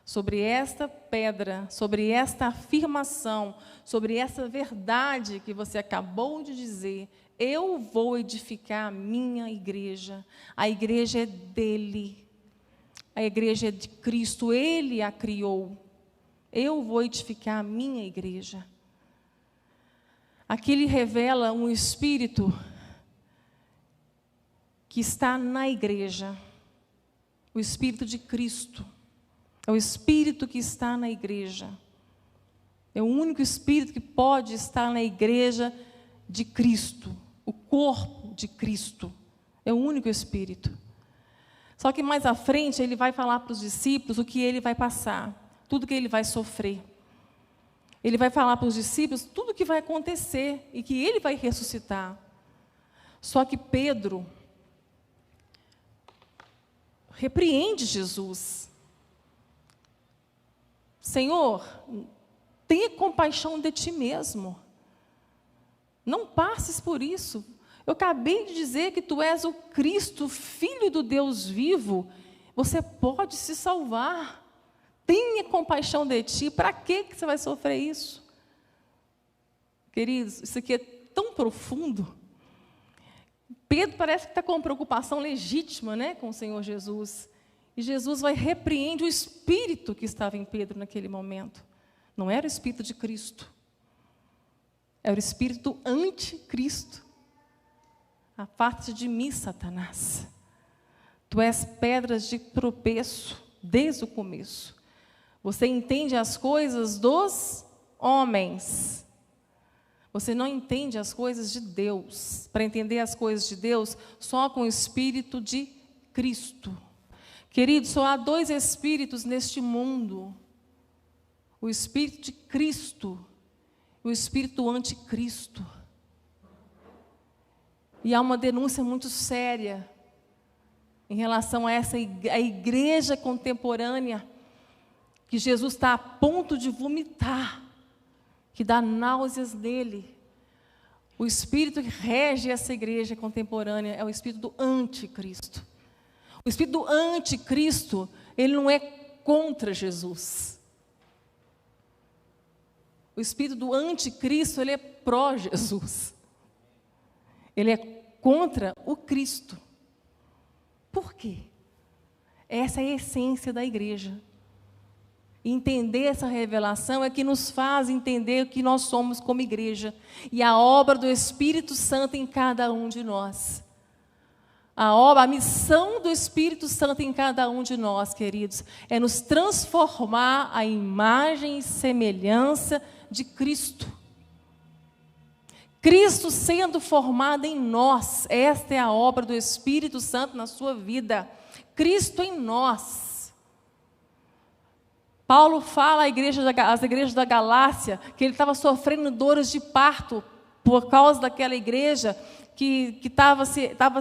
sobre esta pedra, sobre esta afirmação, sobre essa verdade que você acabou de dizer, eu vou edificar a minha igreja. A igreja é dele, a igreja é de Cristo, ele a criou. Eu vou edificar a minha igreja. Aqui ele revela um espírito que está na igreja, o Espírito de Cristo. É o Espírito que está na igreja. É o único Espírito que pode estar na igreja de Cristo, o corpo de Cristo. É o único Espírito. Só que mais à frente ele vai falar para os discípulos o que ele vai passar, tudo que ele vai sofrer. Ele vai falar para os discípulos tudo o que vai acontecer e que ele vai ressuscitar. Só que Pedro repreende Jesus. Senhor, tenha compaixão de ti mesmo. Não passes por isso. Eu acabei de dizer que tu és o Cristo, Filho do Deus vivo. Você pode se salvar. Tenha compaixão de ti. Para que você vai sofrer isso? Queridos, isso aqui é tão profundo. Pedro parece que está com uma preocupação legítima, né, com o Senhor Jesus. E Jesus vai repreender o espírito que estava em Pedro naquele momento. Não era o espírito de Cristo. Era o espírito do anticristo. Aparta-te de mim, Satanás. Tu és pedras de tropeço desde o começo. Você entende as coisas dos homens. Você não entende as coisas de Deus. Para entender as coisas de Deus, só com o Espírito de Cristo. Queridos, só há dois Espíritos neste mundo. O Espírito de Cristo e o Espírito do Anticristo. E há uma denúncia muito séria em relação a a igreja contemporânea, que Jesus está a ponto de vomitar, que dá náuseas nele. O espírito que rege essa igreja contemporânea é o espírito do anticristo. O espírito do anticristo, ele não é contra Jesus. O espírito do anticristo, ele é pró-Jesus. Ele é contra o Cristo. Por quê? Essa é a essência da igreja. Entender essa revelação é que nos faz entender o que nós somos como igreja e a obra do Espírito Santo em cada um de nós. A missão do Espírito Santo em cada um de nós, queridos, é nos transformar à imagem e semelhança de Cristo. Cristo sendo formado em nós, esta é a obra do Espírito Santo na sua vida. Cristo em nós. Paulo fala às igrejas da Galácia que ele estava sofrendo dores de parto por causa daquela igreja que estava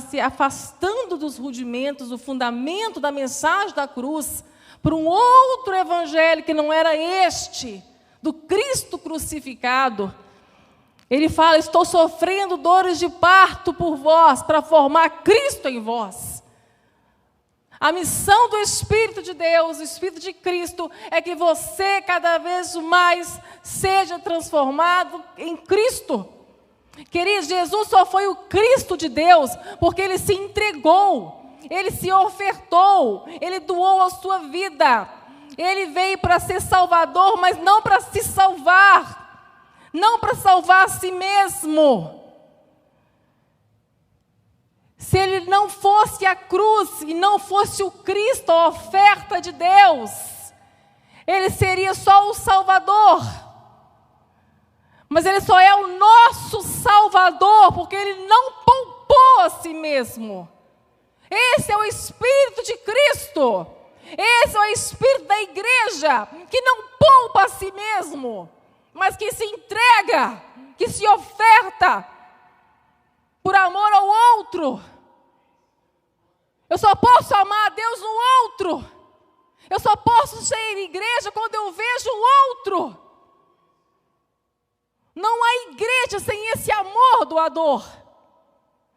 se afastando dos rudimentos, do fundamento da mensagem da cruz, para um outro evangelho que não era este, do Cristo crucificado. Ele fala: estou sofrendo dores de parto por vós, para formar Cristo em vós. A missão do Espírito de Deus, o Espírito de Cristo, é que você cada vez mais seja transformado em Cristo. Queridos, Jesus só foi o Cristo de Deus porque Ele se entregou, Ele se ofertou, Ele doou a sua vida. Ele veio para ser Salvador, mas não para se salvar, não para salvar a si mesmo. Se Ele não fosse a cruz e não fosse o Cristo, a oferta de Deus, Ele seria só o Salvador. Mas Ele só é o nosso Salvador, porque Ele não poupou a si mesmo. Esse é o Espírito de Cristo. Esse é o Espírito da igreja, que não poupa a si mesmo, mas que se entrega, que se oferta por amor ao outro. Eu só posso amar a Deus no outro. Eu só posso ser igreja quando eu vejo o outro. Não há igreja sem esse amor doador.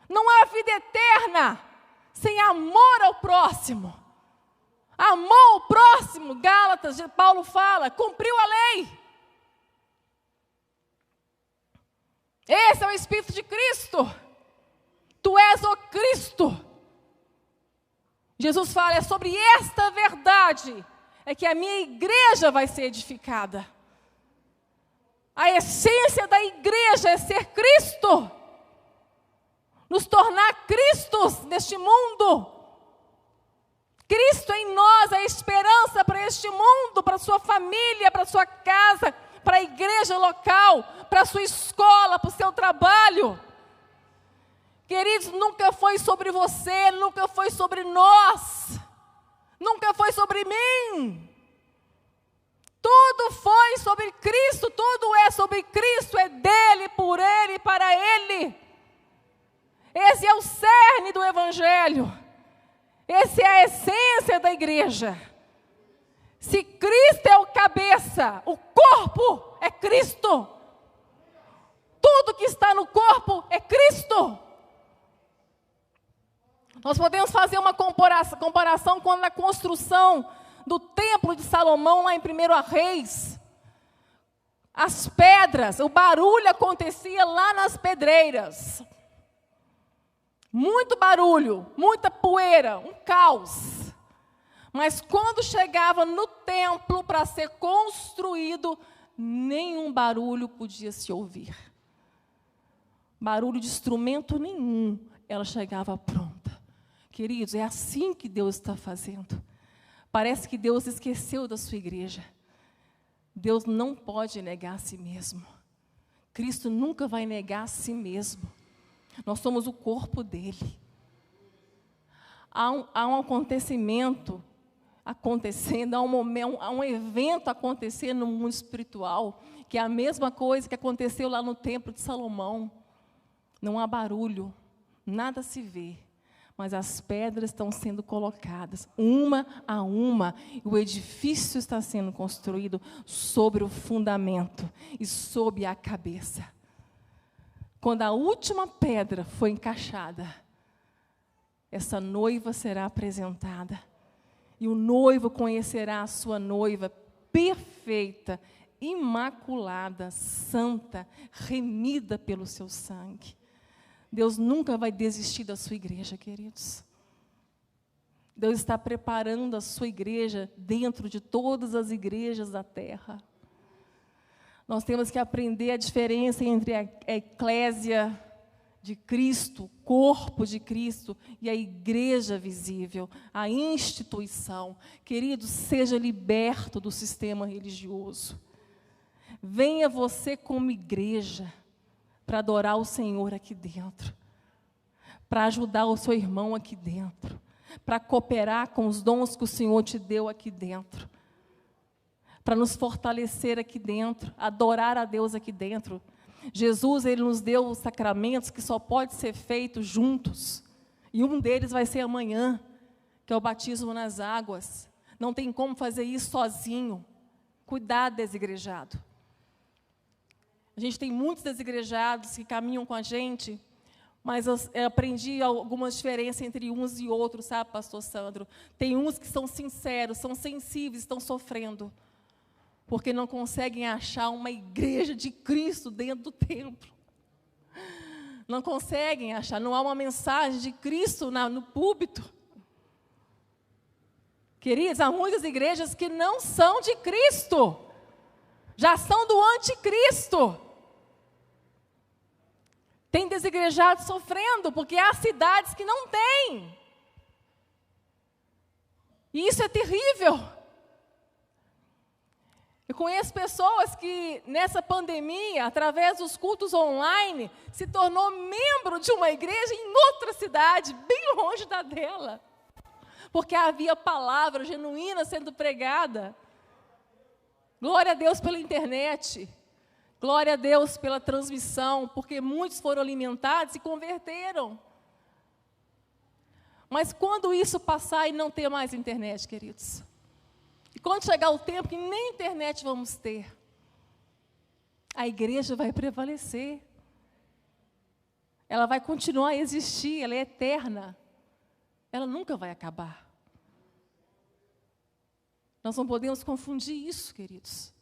Não há vida eterna sem amor ao próximo. Amor ao próximo, Gálatas, Paulo fala, cumpriu a lei. Esse é o Espírito de Cristo. Tu és o Cristo. Jesus fala, é sobre esta verdade é que a minha igreja vai ser edificada. A essência da igreja é ser Cristo. Nos tornar Cristos neste mundo. Cristo em nós, a esperança para este mundo, para a sua família, para a sua casa, para a igreja local, para a sua escola, para o seu trabalho. Queridos, nunca foi sobre você, nunca foi sobre nós, nunca foi sobre mim. Tudo foi sobre Cristo, tudo é sobre Cristo, é dele, por ele, para ele. Esse é o cerne do Evangelho. Essa é a essência da igreja. Se Cristo é o cabeça, o corpo é Cristo. Tudo que está no corpo é Cristo. Nós podemos fazer uma comparação com a construção do templo de Salomão, lá em 1 Reis. As pedras, o barulho acontecia lá nas pedreiras. Muito barulho, muita poeira, um caos. Mas quando chegava no templo para ser construído, nenhum barulho podia se ouvir. Barulho de instrumento nenhum, ela chegava pronta. Queridos, é assim que Deus está fazendo. Parece que Deus esqueceu da sua igreja. Deus não pode negar a si mesmo. Cristo nunca vai negar a si mesmo. Nós somos o corpo dele. Há um acontecimento acontecendo, há um evento acontecendo no mundo espiritual, que é a mesma coisa que aconteceu lá no templo de Salomão. Não há barulho, nada se vê, mas as pedras estão sendo colocadas, uma a uma, e o edifício está sendo construído sobre o fundamento e sob a cabeça. Quando a última pedra foi encaixada, essa noiva será apresentada. E o noivo conhecerá a sua noiva perfeita, imaculada, santa, remida pelo seu sangue. Deus nunca vai desistir da sua igreja, queridos. Deus está preparando a sua igreja dentro de todas as igrejas da terra. Nós temos que aprender a diferença entre a eclésia de Cristo, o corpo de Cristo, e a igreja visível, a instituição. Querido, seja liberto do sistema religioso. Venha você como igreja para adorar o Senhor aqui dentro, para ajudar o seu irmão aqui dentro, para cooperar com os dons que o Senhor te deu aqui dentro, para nos fortalecer aqui dentro, adorar a Deus aqui dentro. Jesus, Ele nos deu os sacramentos que só pode ser feito juntos, e um deles vai ser amanhã, que é o batismo nas águas. Não tem como fazer isso sozinho. Cuidado, desigrejado. A gente tem muitos desigrejados que caminham com a gente, mas eu aprendi algumas diferenças entre uns e outros, sabe, pastor Sandro? Tem uns que são sinceros, são sensíveis, estão sofrendo, porque não conseguem achar uma igreja de Cristo dentro do templo. Não conseguem achar, não há uma mensagem de Cristo no púlpito. Queridos, há muitas igrejas que não são de Cristo, já são do anticristo. Tem desigrejados sofrendo, porque há cidades que não têm. E isso é terrível. Eu conheço pessoas que, nessa pandemia, através dos cultos online, se tornou membro de uma igreja em outra cidade, bem longe da dela. Porque havia palavra genuína sendo pregada. Glória a Deus pela internet. Glória a Deus pela transmissão, porque muitos foram alimentados e converteram. Mas quando isso passar e não ter mais internet, queridos? E quando chegar o tempo que nem internet vamos ter, a igreja vai prevalecer. Ela vai continuar a existir, ela é eterna. Ela nunca vai acabar. Nós não podemos confundir isso, queridos.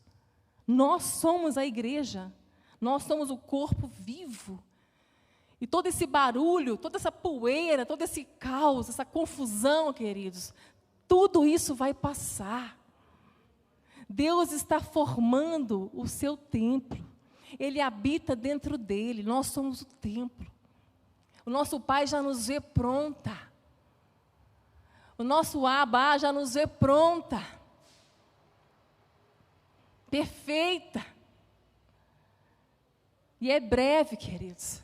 Nós somos a igreja. Nós somos o corpo vivo. E todo esse barulho, toda essa poeira, todo esse caos, essa confusão, queridos, tudo isso vai passar. Deus está formando o seu templo. Ele habita dentro dele. Nós somos o templo. O nosso Pai já nos vê pronta. O nosso Abba já nos vê pronta. Perfeita. E é breve, queridos.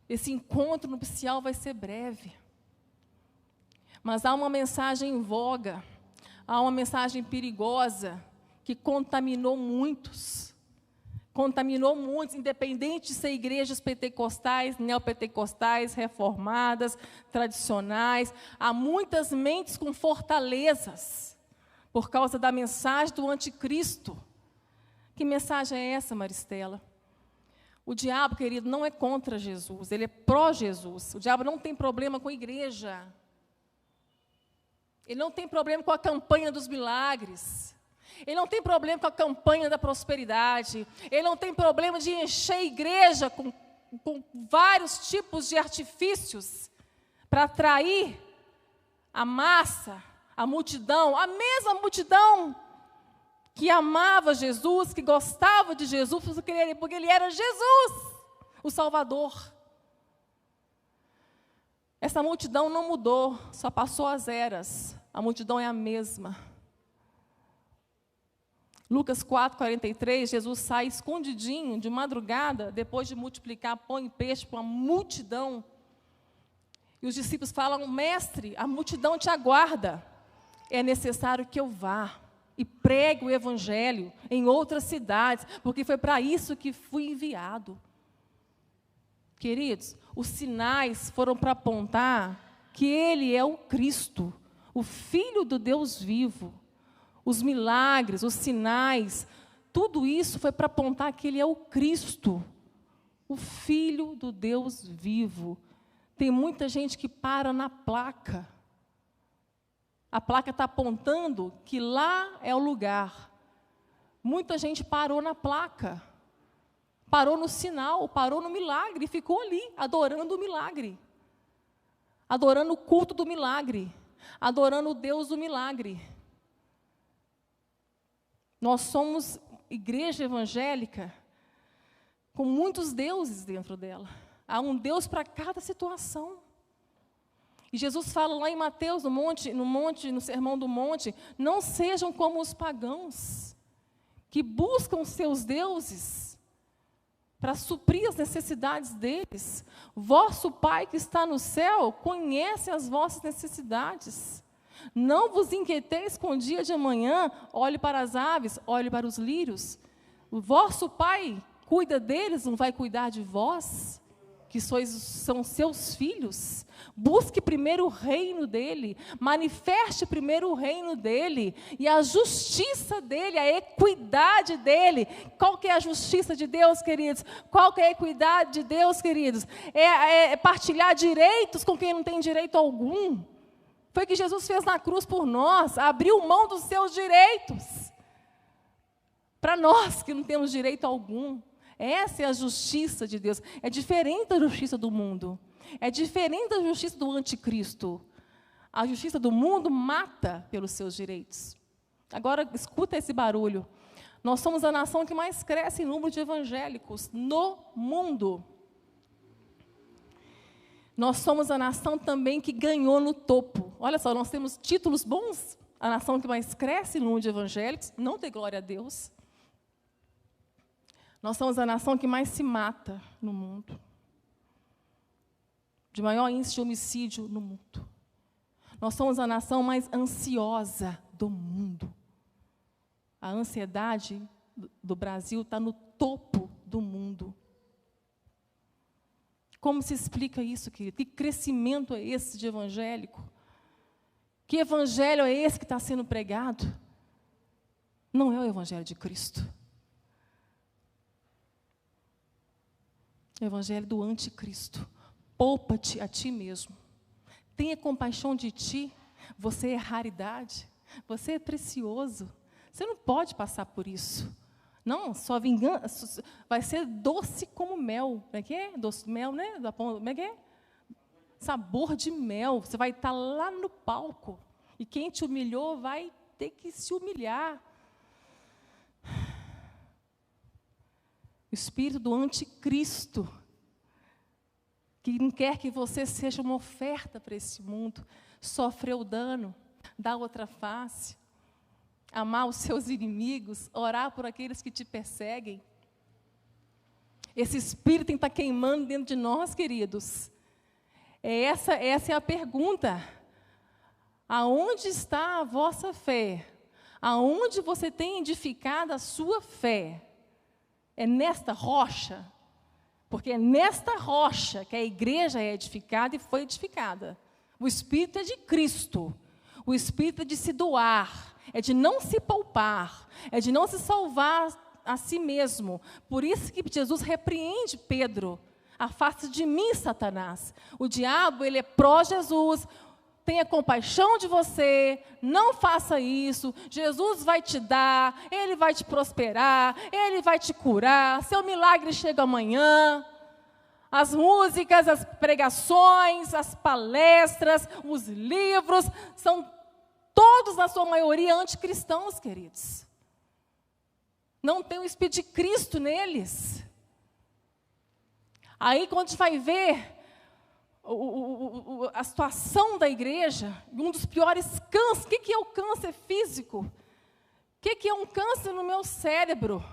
Esse encontro nupcial vai ser breve. Mas há uma mensagem em voga, há uma mensagem perigosa que contaminou muitos. Contaminou muitos, independente de ser igrejas pentecostais, neopentecostais, reformadas, tradicionais. Há muitas mentes com fortalezas por causa da mensagem do anticristo. Que mensagem é essa, Maristela? O diabo, querido, não é contra Jesus, ele é pró-Jesus. O diabo não tem problema com a igreja. Ele não tem problema com a campanha dos milagres. Ele não tem problema com a campanha da prosperidade. Ele não tem problema de encher a igreja com vários tipos de artifícios para atrair a massa, a multidão, a mesma multidão que amava Jesus, que gostava de Jesus, porque ele era Jesus, o Salvador. Essa multidão não mudou, só passou as eras. A multidão é a mesma. Lucas 4:43, Jesus sai escondidinho, de madrugada, depois de multiplicar pão e peixe para uma multidão. E os discípulos falam: mestre, a multidão te aguarda. É necessário que eu vá e pregue o evangelho em outras cidades, porque foi para isso que fui enviado. Queridos, os sinais foram para apontar que Ele é o Cristo, o Filho do Deus vivo. Os milagres, os sinais, tudo isso foi para apontar que Ele é o Cristo, o Filho do Deus vivo. Tem muita gente que para na placa. A placa está apontando que lá é o lugar. Muita gente parou na placa, parou no sinal, parou no milagre, e ficou ali, adorando o milagre, adorando o culto do milagre, adorando o Deus do milagre. Nós somos igreja evangélica com muitos deuses dentro dela. Há um Deus para cada situação. E Jesus fala lá em Mateus, no Sermão do Monte, não sejam como os pagãos, que buscam seus deuses para suprir as necessidades deles. Vosso Pai que está no céu conhece as vossas necessidades. Não vos inquieteis com o dia de amanhã, olhe para as aves, olhe para os lírios. O vosso Pai cuida deles, não vai cuidar de vós, que são seus filhos? Busque primeiro o reino dele, manifeste primeiro o reino dele, e a justiça dele, a equidade dele. Qual que é a justiça de Deus, queridos? Qual que é a equidade de Deus, queridos? É partilhar direitos com quem não tem direito algum. Foi o que Jesus fez na cruz por nós, abriu mão dos seus direitos, para nós que não temos direito algum. Essa é a justiça de Deus. É diferente da justiça do mundo. É diferente da justiça do anticristo. A justiça do mundo mata pelos seus direitos. Agora, escuta esse barulho. Nós somos a nação que mais cresce em número de evangélicos no mundo. Nós somos a nação também que ganhou no topo. Olha só, nós temos títulos bons. A nação que mais cresce em número de evangélicos. Não tem glória a Deus. Nós somos a nação que mais se mata no mundo. De maior índice de homicídio no mundo. Nós somos a nação mais ansiosa do mundo. A ansiedade do Brasil está no topo do mundo. Como se explica isso, querido? Que crescimento é esse de evangélico? Que evangelho é esse que está sendo pregado? Não é o Evangelho de Cristo. É o Evangelho do anticristo. Poupa-te a ti mesmo. Tenha compaixão de ti. Você é raridade. Você é precioso. Você não pode passar por isso. Não, sua vingança vai ser doce como mel. Como é que é? Doce mel, né? Como é que é? Sabor de mel. Você vai estar lá no palco. E quem te humilhou vai ter que se humilhar. O espírito do anticristo, que não quer que você seja uma oferta para esse mundo, sofreu dano, dá outra face, amar os seus inimigos, orar por aqueles que te perseguem. Esse espírito tem que estar queimando dentro de nós, queridos. Essa é a pergunta. Aonde está a vossa fé? Aonde você tem edificado a sua fé? É nesta rocha? Porque é nesta rocha que a igreja é edificada e foi edificada. O Espírito é de Cristo. O Espírito é de se doar, é de não se poupar, é de não se salvar a si mesmo. Por isso que Jesus repreende Pedro. Afasta de mim, Satanás. O diabo, ele é pró-Jesus. Tenha compaixão de você, não faça isso, Jesus vai te dar, Ele vai te prosperar, Ele vai te curar, seu milagre chega amanhã. As músicas, as pregações, as palestras, os livros, são todos, na sua maioria, anticristãos, queridos. Não tem o Espírito de Cristo neles. Aí, quando a gente vai ver a situação da igreja, um dos piores cânceres. O que é o câncer físico? O que é um câncer no meu cérebro?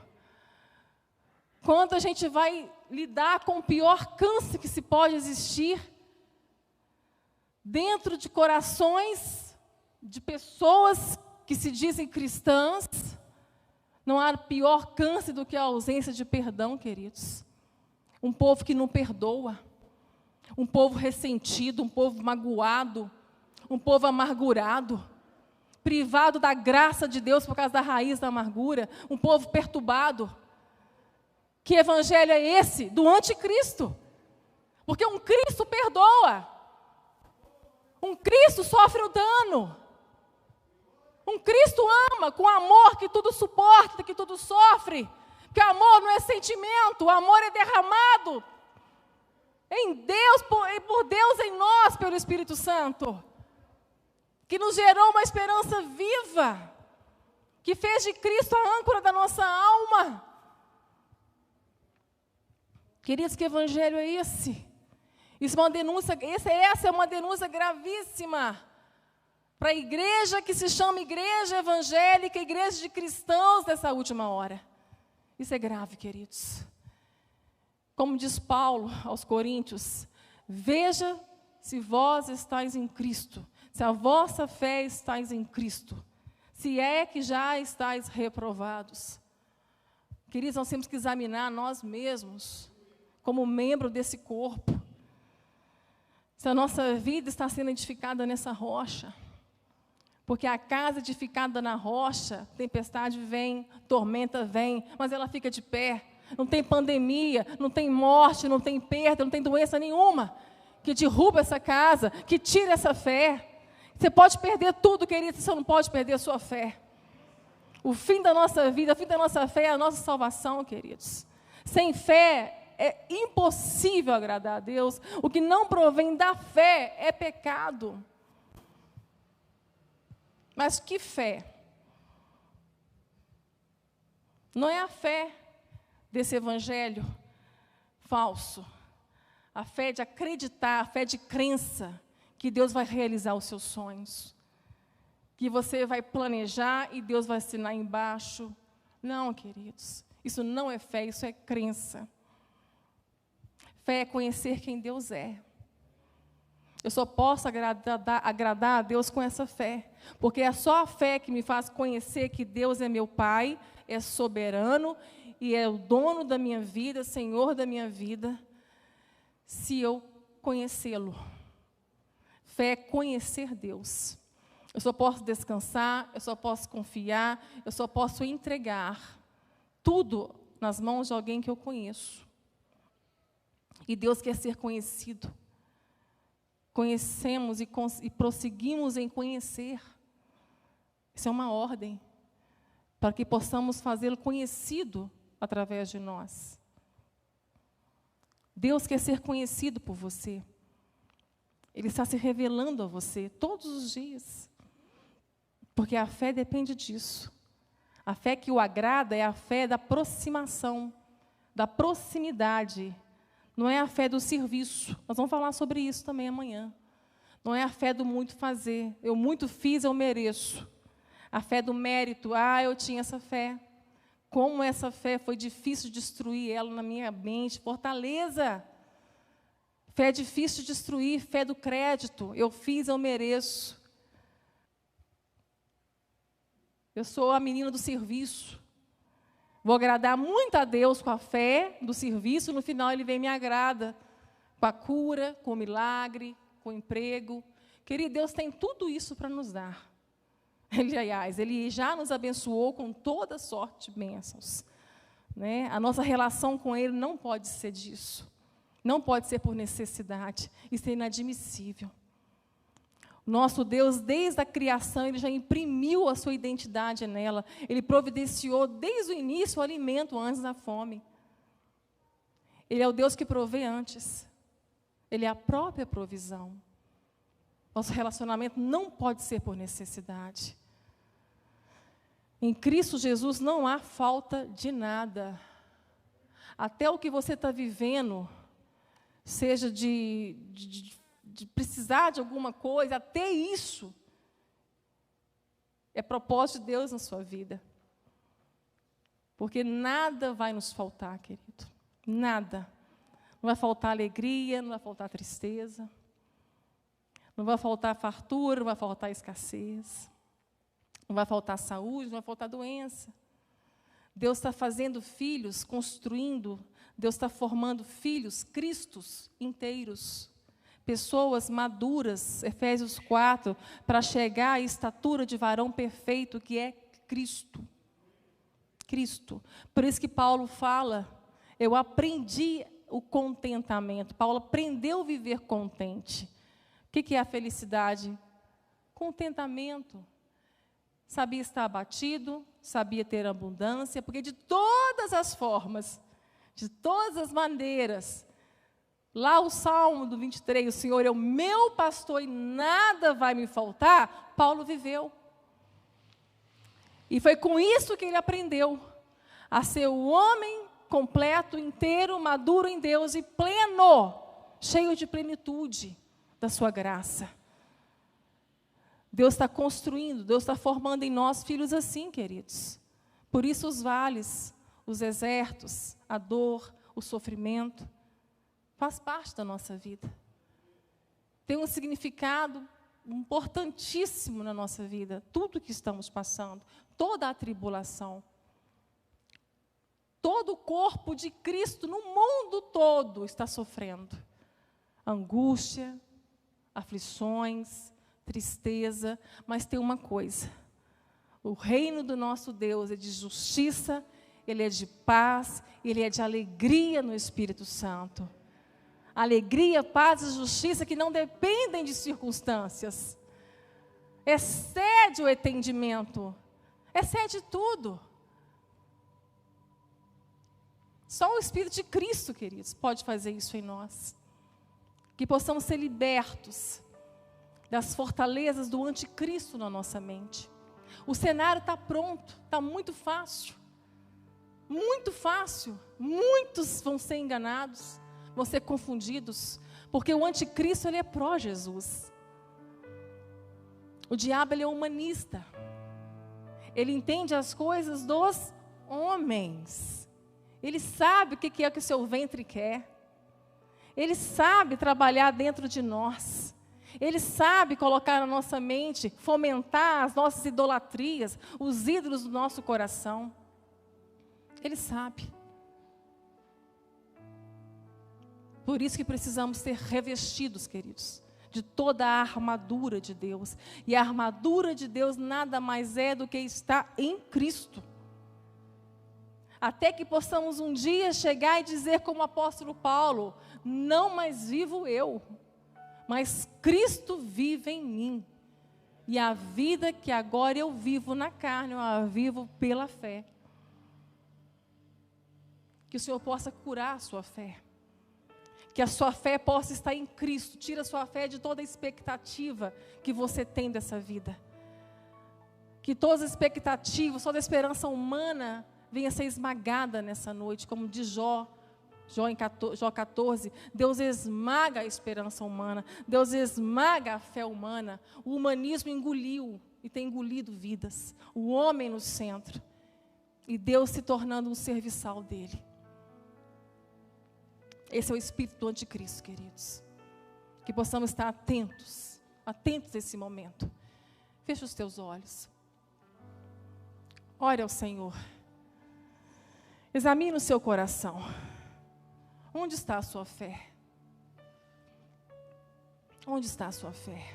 Quando a gente vai lidar com o pior câncer que se pode existir, dentro de corações de pessoas que se dizem cristãs, não há pior câncer do que a ausência de perdão, queridos. Um povo que não perdoa. Um povo ressentido, um povo magoado, um povo amargurado, privado da graça de Deus por causa da raiz da amargura, um povo perturbado. Que evangelho é esse? Do anticristo. Porque um Cristo perdoa. Um Cristo sofre o dano. Um Cristo ama com amor que tudo suporta, que tudo sofre. Porque amor não é sentimento, o amor é derramado em Deus, por Deus em nós, pelo Espírito Santo, que nos gerou uma esperança viva, que fez de Cristo a âncora da nossa alma. Queridos, que evangelho é esse? Isso é uma denúncia, essa é uma denúncia gravíssima para a igreja que se chama igreja evangélica, igreja de cristãos dessa última hora. Isso é grave, queridos. Como diz Paulo aos Coríntios, veja se vós estáis em Cristo, se a vossa fé estáis em Cristo, se é que já estáis reprovados. Queridos, nós temos que examinar nós mesmos, como membro desse corpo, se a nossa vida está sendo edificada nessa rocha. Porque a casa edificada na rocha, tempestade vem, tormenta vem, mas ela fica de pé. Não tem pandemia, não tem morte, não tem perda, não tem doença nenhuma que derruba essa casa, que tira essa fé. Você pode perder tudo, querido, você não pode perder a sua fé. O fim da nossa vida, o fim da nossa fé é a nossa salvação, queridos. Sem fé é impossível agradar a Deus. O que não provém da fé é pecado. Mas que fé? Não é a fé desse evangelho falso. A fé de acreditar, a fé de crença que Deus vai realizar os seus sonhos. Que você vai planejar e Deus vai assinar embaixo. Não, queridos. Isso não é fé, isso é crença. Fé é conhecer quem Deus é. Eu só posso agradar a Deus com essa fé. Porque é só a fé que me faz conhecer que Deus é meu Pai, é soberano e é o dono da minha vida, Senhor da minha vida, se eu conhecê-lo. Fé é conhecer Deus. Eu só posso descansar, eu só posso confiar, eu só posso entregar tudo nas mãos de alguém que eu conheço. E Deus quer ser conhecido. Conhecemos e prosseguimos em conhecer. Isso é uma ordem, para que possamos fazê-lo conhecido através de nós. Deus quer ser conhecido por você. Ele está se revelando a você todos os dias. Porque a fé depende disso. A fé que o agrada é a fé da aproximação, da proximidade. Não é a fé do serviço. Nós vamos falar sobre isso também amanhã. Não é a fé do muito fazer. Eu muito fiz, eu mereço. A fé do mérito. Eu tinha essa fé. Como essa fé foi difícil destruir ela na minha mente. Fortaleza. Fé é difícil de destruir. Fé do crédito. Eu fiz, eu mereço. Eu sou a menina do serviço. Vou agradar muito a Deus com a fé do serviço. No final, Ele vem e me agrada. Com a cura, com o milagre, com o emprego. Querido, Deus tem tudo isso para nos dar. Ele já nos abençoou com toda sorte de bênçãos. Né? A nossa relação com Ele não pode ser disso. Não pode ser por necessidade. Isso é inadmissível. Nosso Deus, desde a criação, Ele já imprimiu a sua identidade nela. Ele providenciou, desde o início, o alimento antes da fome. Ele é o Deus que provê antes. Ele é a própria provisão. Nosso relacionamento não pode ser por necessidade. Em Cristo Jesus não há falta de nada. Até o que você está vivendo, seja de precisar de alguma coisa, até isso é propósito de Deus na sua vida. Porque nada vai nos faltar, querido. Nada. Não vai faltar alegria, não vai faltar tristeza. Não vai faltar fartura, não vai faltar escassez. Não vai faltar saúde, não vai faltar doença. Deus está fazendo filhos, construindo. Deus está formando filhos, cristos inteiros. Pessoas maduras, Efésios 4, para chegar à estatura de varão perfeito, que é Cristo. Cristo. Por isso que Paulo fala, eu aprendi o contentamento. Paulo aprendeu a viver contente. O que é a felicidade? Contentamento. Sabia estar abatido, sabia ter abundância, porque de todas as formas, de todas as maneiras, lá o Salmo do 23, o Senhor é o meu pastor e nada vai me faltar, Paulo viveu. E foi com isso que ele aprendeu a ser o homem completo, inteiro, maduro em Deus e pleno, cheio de plenitude da sua graça. Deus está construindo, Deus está formando em nós filhos assim, queridos. Por isso os vales, os desertos, a dor, o sofrimento, faz parte da nossa vida. Tem um significado importantíssimo na nossa vida. Tudo que estamos passando, toda a tribulação. Todo o corpo de Cristo no mundo todo está sofrendo. Angústia, aflições, tristeza. Mas tem uma coisa. O reino do nosso Deus é de justiça, Ele é de paz, Ele é de alegria no Espírito Santo. Alegria, paz e justiça que não dependem de circunstâncias. Excede o entendimento. Excede tudo. Só o Espírito de Cristo, queridos, pode fazer isso em nós. Que possamos ser libertos das fortalezas do anticristo na nossa mente. O cenário está pronto, está muito fácil. Muito fácil. Muitos vão ser enganados. Vão ser confundidos, porque o anticristo ele é pró-Jesus. O diabo ele é humanista. Ele entende as coisas dos homens. Ele sabe o que é que o seu ventre quer. Ele sabe trabalhar dentro de nós. Ele sabe colocar na nossa mente, fomentar as nossas idolatrias, os ídolos do nosso coração. Ele sabe. Por isso que precisamos ser revestidos, queridos, de toda a armadura de Deus. E a armadura de Deus nada mais é do que estar em Cristo. Até que possamos um dia chegar e dizer como o apóstolo Paulo: não mais vivo eu, mas Cristo vive em mim. E a vida que agora eu vivo na carne, eu a vivo pela fé. Que o Senhor possa curar a sua fé. Que a sua fé possa estar em Cristo. Tira a sua fé de toda a expectativa que você tem dessa vida. Que todas as expectativas, toda a esperança humana venha ser esmagada nessa noite, como de Jó 14. Deus esmaga a esperança humana. Deus esmaga a fé humana. O humanismo engoliu e tem engolido vidas. O homem no centro. E Deus se tornando um serviçal dele. Esse é o espírito do anticristo, queridos. Que possamos estar atentos a esse momento. Fecha os teus olhos. Ore ao Senhor. Examine o seu coração. Onde está a sua fé? Onde está a sua fé?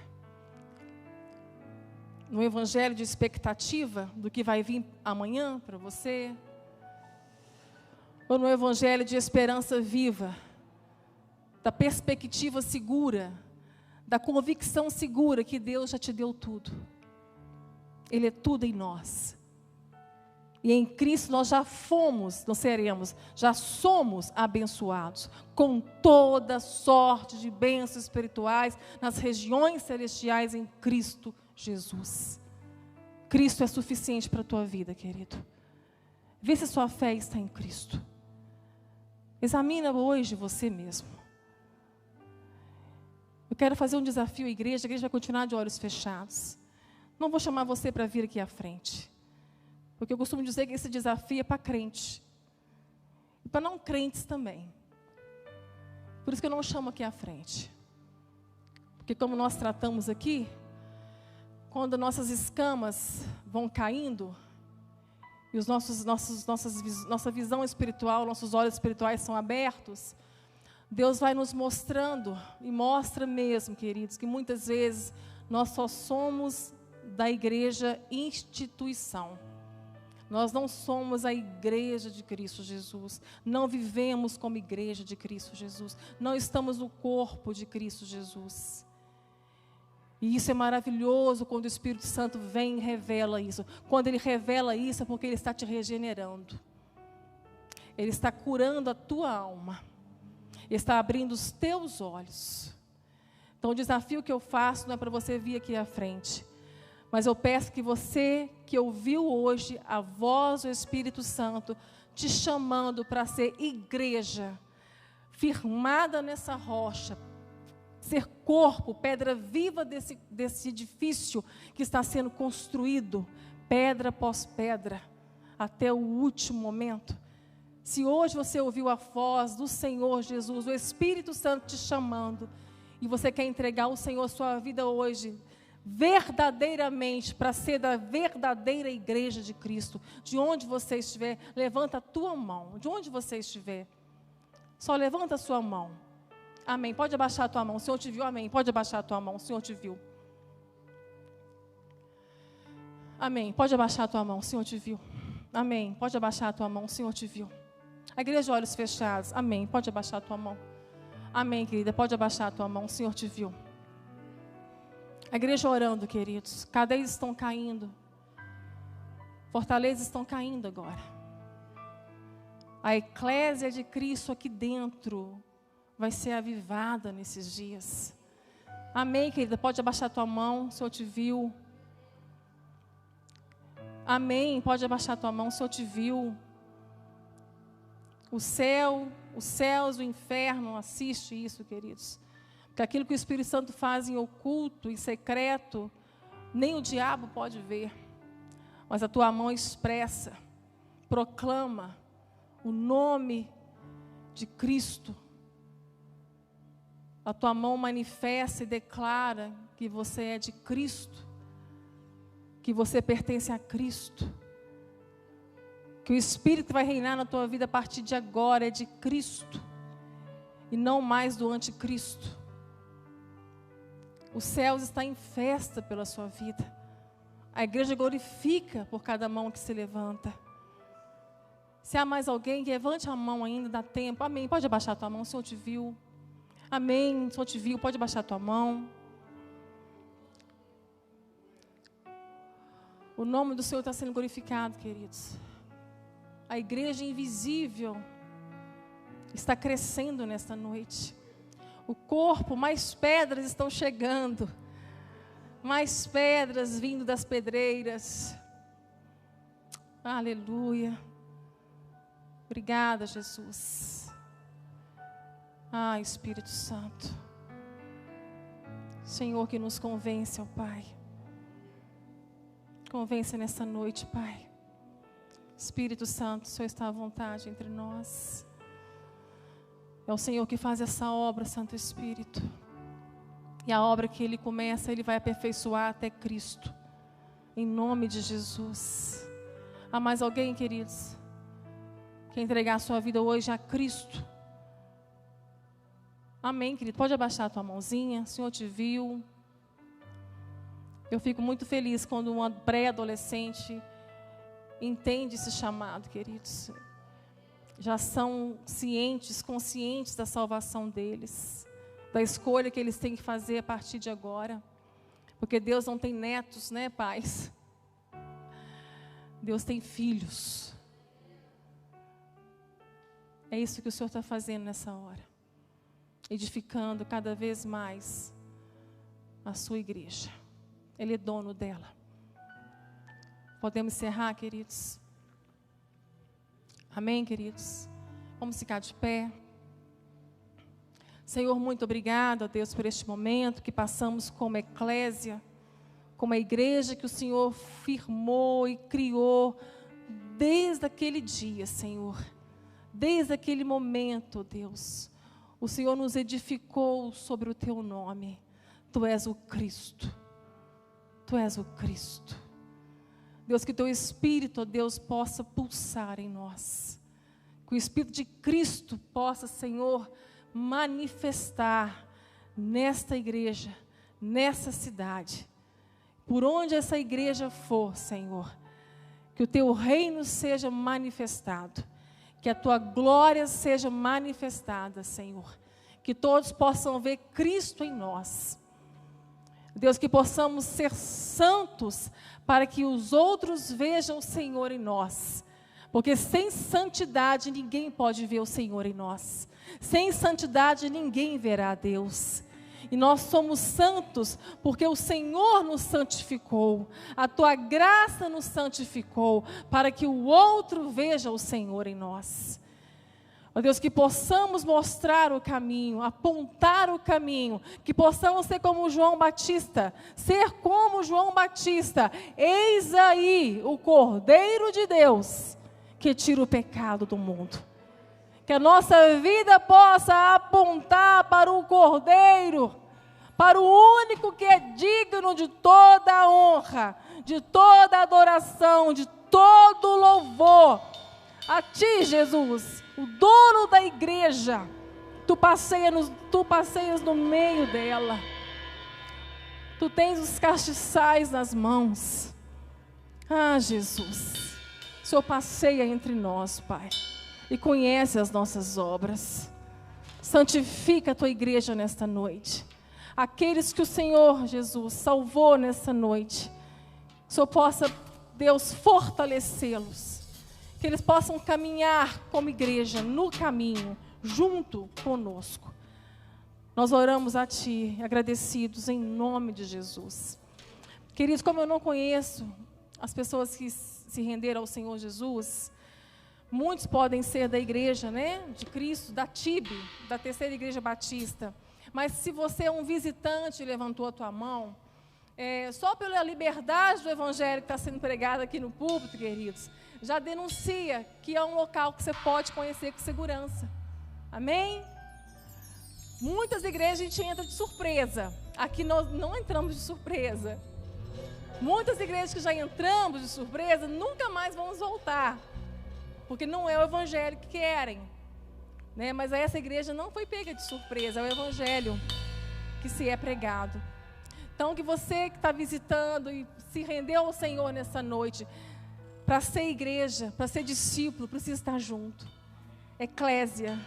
No evangelho de expectativa do que vai vir amanhã para você? Ou no evangelho de esperança viva, da perspectiva segura, da convicção segura que Deus já te deu tudo? Ele é tudo em nós. E em Cristo nós já já somos abençoados com toda sorte de bênçãos espirituais nas regiões celestiais em Cristo Jesus. Cristo é suficiente para a tua vida, querido. Vê se a sua fé está em Cristo. Examina hoje você mesmo. Eu quero fazer um desafio à igreja. A igreja vai continuar de olhos fechados. Não vou chamar você para vir aqui à frente. Porque eu costumo dizer que esse desafio é para crente. E para não crentes também. Por isso que eu não chamo aqui à frente. Porque como nós tratamos aqui, quando nossas escamas vão caindo, e nossa visão espiritual, nossos olhos espirituais são abertos, Deus vai nos mostrando, e mostra mesmo, queridos, que muitas vezes nós só somos da igreja instituição. Nós não somos a igreja de Cristo Jesus. Não vivemos como igreja de Cristo Jesus. Não estamos no corpo de Cristo Jesus. E isso é maravilhoso quando o Espírito Santo vem e revela isso. Quando Ele revela isso é porque Ele está te regenerando. Ele está curando a tua alma. Ele está abrindo os teus olhos. Então o desafio que eu faço não é para você vir aqui à frente. Mas eu peço que você que ouviu hoje a voz do Espírito Santo te chamando para ser igreja, firmada nessa rocha, ser corpo, pedra viva desse edifício que está sendo construído, pedra após pedra, até o último momento. Se hoje você ouviu a voz do Senhor Jesus, o Espírito Santo te chamando, e você quer entregar ao Senhor sua vida hoje, verdadeiramente, para ser da verdadeira igreja de Cristo, de onde você estiver, levanta a tua mão, de onde você estiver, só levanta a sua mão, amém, pode abaixar a tua mão, o Senhor te viu, amém, pode abaixar a tua mão, o Senhor te viu, amém, pode abaixar a tua mão, o Senhor te viu, amém, pode abaixar a tua mão, o Senhor te viu, a igreja olhos fechados, amém, pode abaixar a tua mão, amém, querida, pode abaixar a tua mão, o Senhor te viu. A igreja orando, queridos, cadeias estão caindo, fortalezas estão caindo agora. A eclésia de Cristo aqui dentro vai ser avivada nesses dias. Amém, querida, pode abaixar a tua mão, o Senhor te viu. Amém, pode abaixar a tua mão, o Senhor te viu. O céu, os céus, o inferno, assiste isso, queridos. Porque aquilo que o Espírito Santo faz em oculto, em secreto, nem o diabo pode ver. Mas a tua mão expressa, proclama o nome de Cristo. A tua mão manifesta e declara que você é de Cristo, que você pertence a Cristo, que o Espírito vai reinar na tua vida a partir de agora é de Cristo, e não mais do anticristo. Os céus estão em festa pela sua vida. A igreja glorifica por cada mão que se levanta. Se há mais alguém, levante a mão ainda, dá tempo. Amém. Pode abaixar a tua mão, o Senhor te viu. Amém. O Senhor te viu, pode abaixar a tua mão. O nome do Senhor está sendo glorificado, queridos. A igreja invisível está crescendo nesta noite. O corpo, mais pedras estão chegando. Mais pedras vindo das pedreiras. Aleluia. Obrigada, Jesus. Espírito Santo. Senhor que nos convence, ó Pai. Convence nessa noite, Pai. Espírito Santo, o Senhor está à vontade entre nós. É o Senhor que faz essa obra, Santo Espírito. E a obra que Ele começa, Ele vai aperfeiçoar até Cristo. Em nome de Jesus. Há mais alguém, queridos, que entregar a sua vida hoje a Cristo? Amém, querido. Pode abaixar a tua mãozinha. O Senhor te viu. Eu fico muito feliz quando uma pré-adolescente entende esse chamado, queridos. Já são cientes, conscientes da salvação deles, da escolha que eles têm que fazer a partir de agora. Porque Deus não tem netos, né, pais? Deus tem filhos. É isso que o Senhor está fazendo nessa hora. Edificando cada vez mais a sua igreja. Ele é dono dela. Podemos encerrar, queridos? Amém, queridos? Vamos ficar de pé. Senhor, muito obrigado, ó Deus, por este momento que passamos como eclésia, como a igreja que o Senhor firmou e criou desde aquele dia, Senhor. Desde aquele momento, ó Deus, o Senhor nos edificou sobre o Teu nome. Tu és o Cristo. Tu és o Cristo. Deus, que Teu Espírito, ó Deus, possa pulsar em nós. Que o Espírito de Cristo possa, Senhor, manifestar nesta igreja, nessa cidade. Por onde essa igreja for, Senhor, que o Teu reino seja manifestado. Que a Tua glória seja manifestada, Senhor. Que todos possam ver Cristo em nós. Deus, que possamos ser santos para que os outros vejam o Senhor em nós. Porque sem santidade ninguém pode ver o Senhor em nós. Sem santidade ninguém verá a Deus. E nós somos santos porque o Senhor nos santificou. A Tua graça nos santificou para que o outro veja o Senhor em nós. Ó Deus, que possamos mostrar o caminho, apontar o caminho, que possamos ser como João Batista, ser como João Batista. Eis aí o Cordeiro de Deus que tira o pecado do mundo. Que a nossa vida possa apontar para o Cordeiro, para o único que é digno de toda a honra, de toda a adoração, de todo o louvor. A Ti, Jesus, o dono da igreja, Tu passeias no meio dela. Tu tens os castiçais nas mãos. Jesus, o Senhor passeia entre nós, Pai, e conhece as nossas obras. Santifica a Tua igreja nesta noite. Aqueles que o Senhor, Jesus, salvou nessa noite, o Senhor possa, Deus, fortalecê-los. Que eles possam caminhar como igreja, no caminho, junto conosco. Nós oramos a Ti, agradecidos em nome de Jesus. Queridos, como eu não conheço as pessoas que se renderam ao Senhor Jesus, muitos podem ser da igreja, né, de Cristo, da TIB, da Terceira Igreja Batista. Mas se você é um visitante e levantou a tua mão, só pela liberdade do Evangelho que está sendo pregado aqui no púlpito, queridos, já denuncia que é um local que você pode conhecer com segurança. Amém? Muitas igrejas a gente entra de surpresa. Aqui nós não entramos de surpresa. Muitas igrejas que já entramos de surpresa, nunca mais vamos voltar. Porque não é o Evangelho que querem. Né? Mas essa igreja não foi pega de surpresa, é o Evangelho que se é pregado. Então, que você que está visitando e se rendeu ao Senhor nessa noite, para ser igreja, para ser discípulo, precisa estar junto. Eclésia,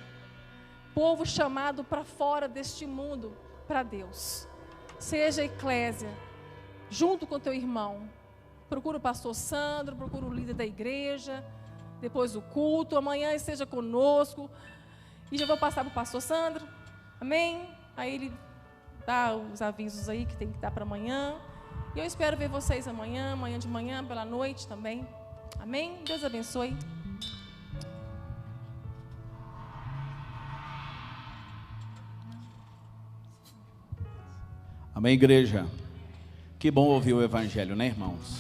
povo chamado para fora deste mundo, para Deus. Seja eclésia, junto com teu irmão. Procura o pastor Sandro, procura o líder da igreja, depois do culto, amanhã esteja conosco. E já vou passar para o pastor Sandro, amém? Aí ele dá os avisos aí que tem que dar para amanhã. E eu espero ver vocês amanhã de manhã, pela noite também. Amém? Deus abençoe. Amém, igreja? Que bom ouvir o Evangelho, né, irmãos?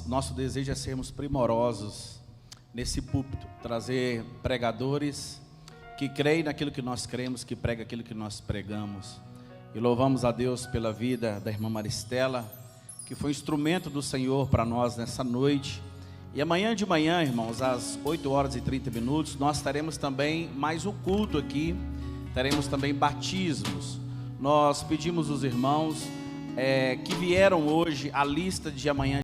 Nosso desejo é sermos primorosos nesse púlpito, trazer pregadores que creem naquilo que nós cremos, que pregam aquilo que nós pregamos. E louvamos a Deus pela vida da irmã Maristela, que foi instrumento do Senhor para nós nessa noite. E amanhã de manhã, irmãos, às 8h30, nós teremos também mais um culto aqui, teremos também batismos. Nós pedimos aos irmãos que vieram hoje a lista de amanhã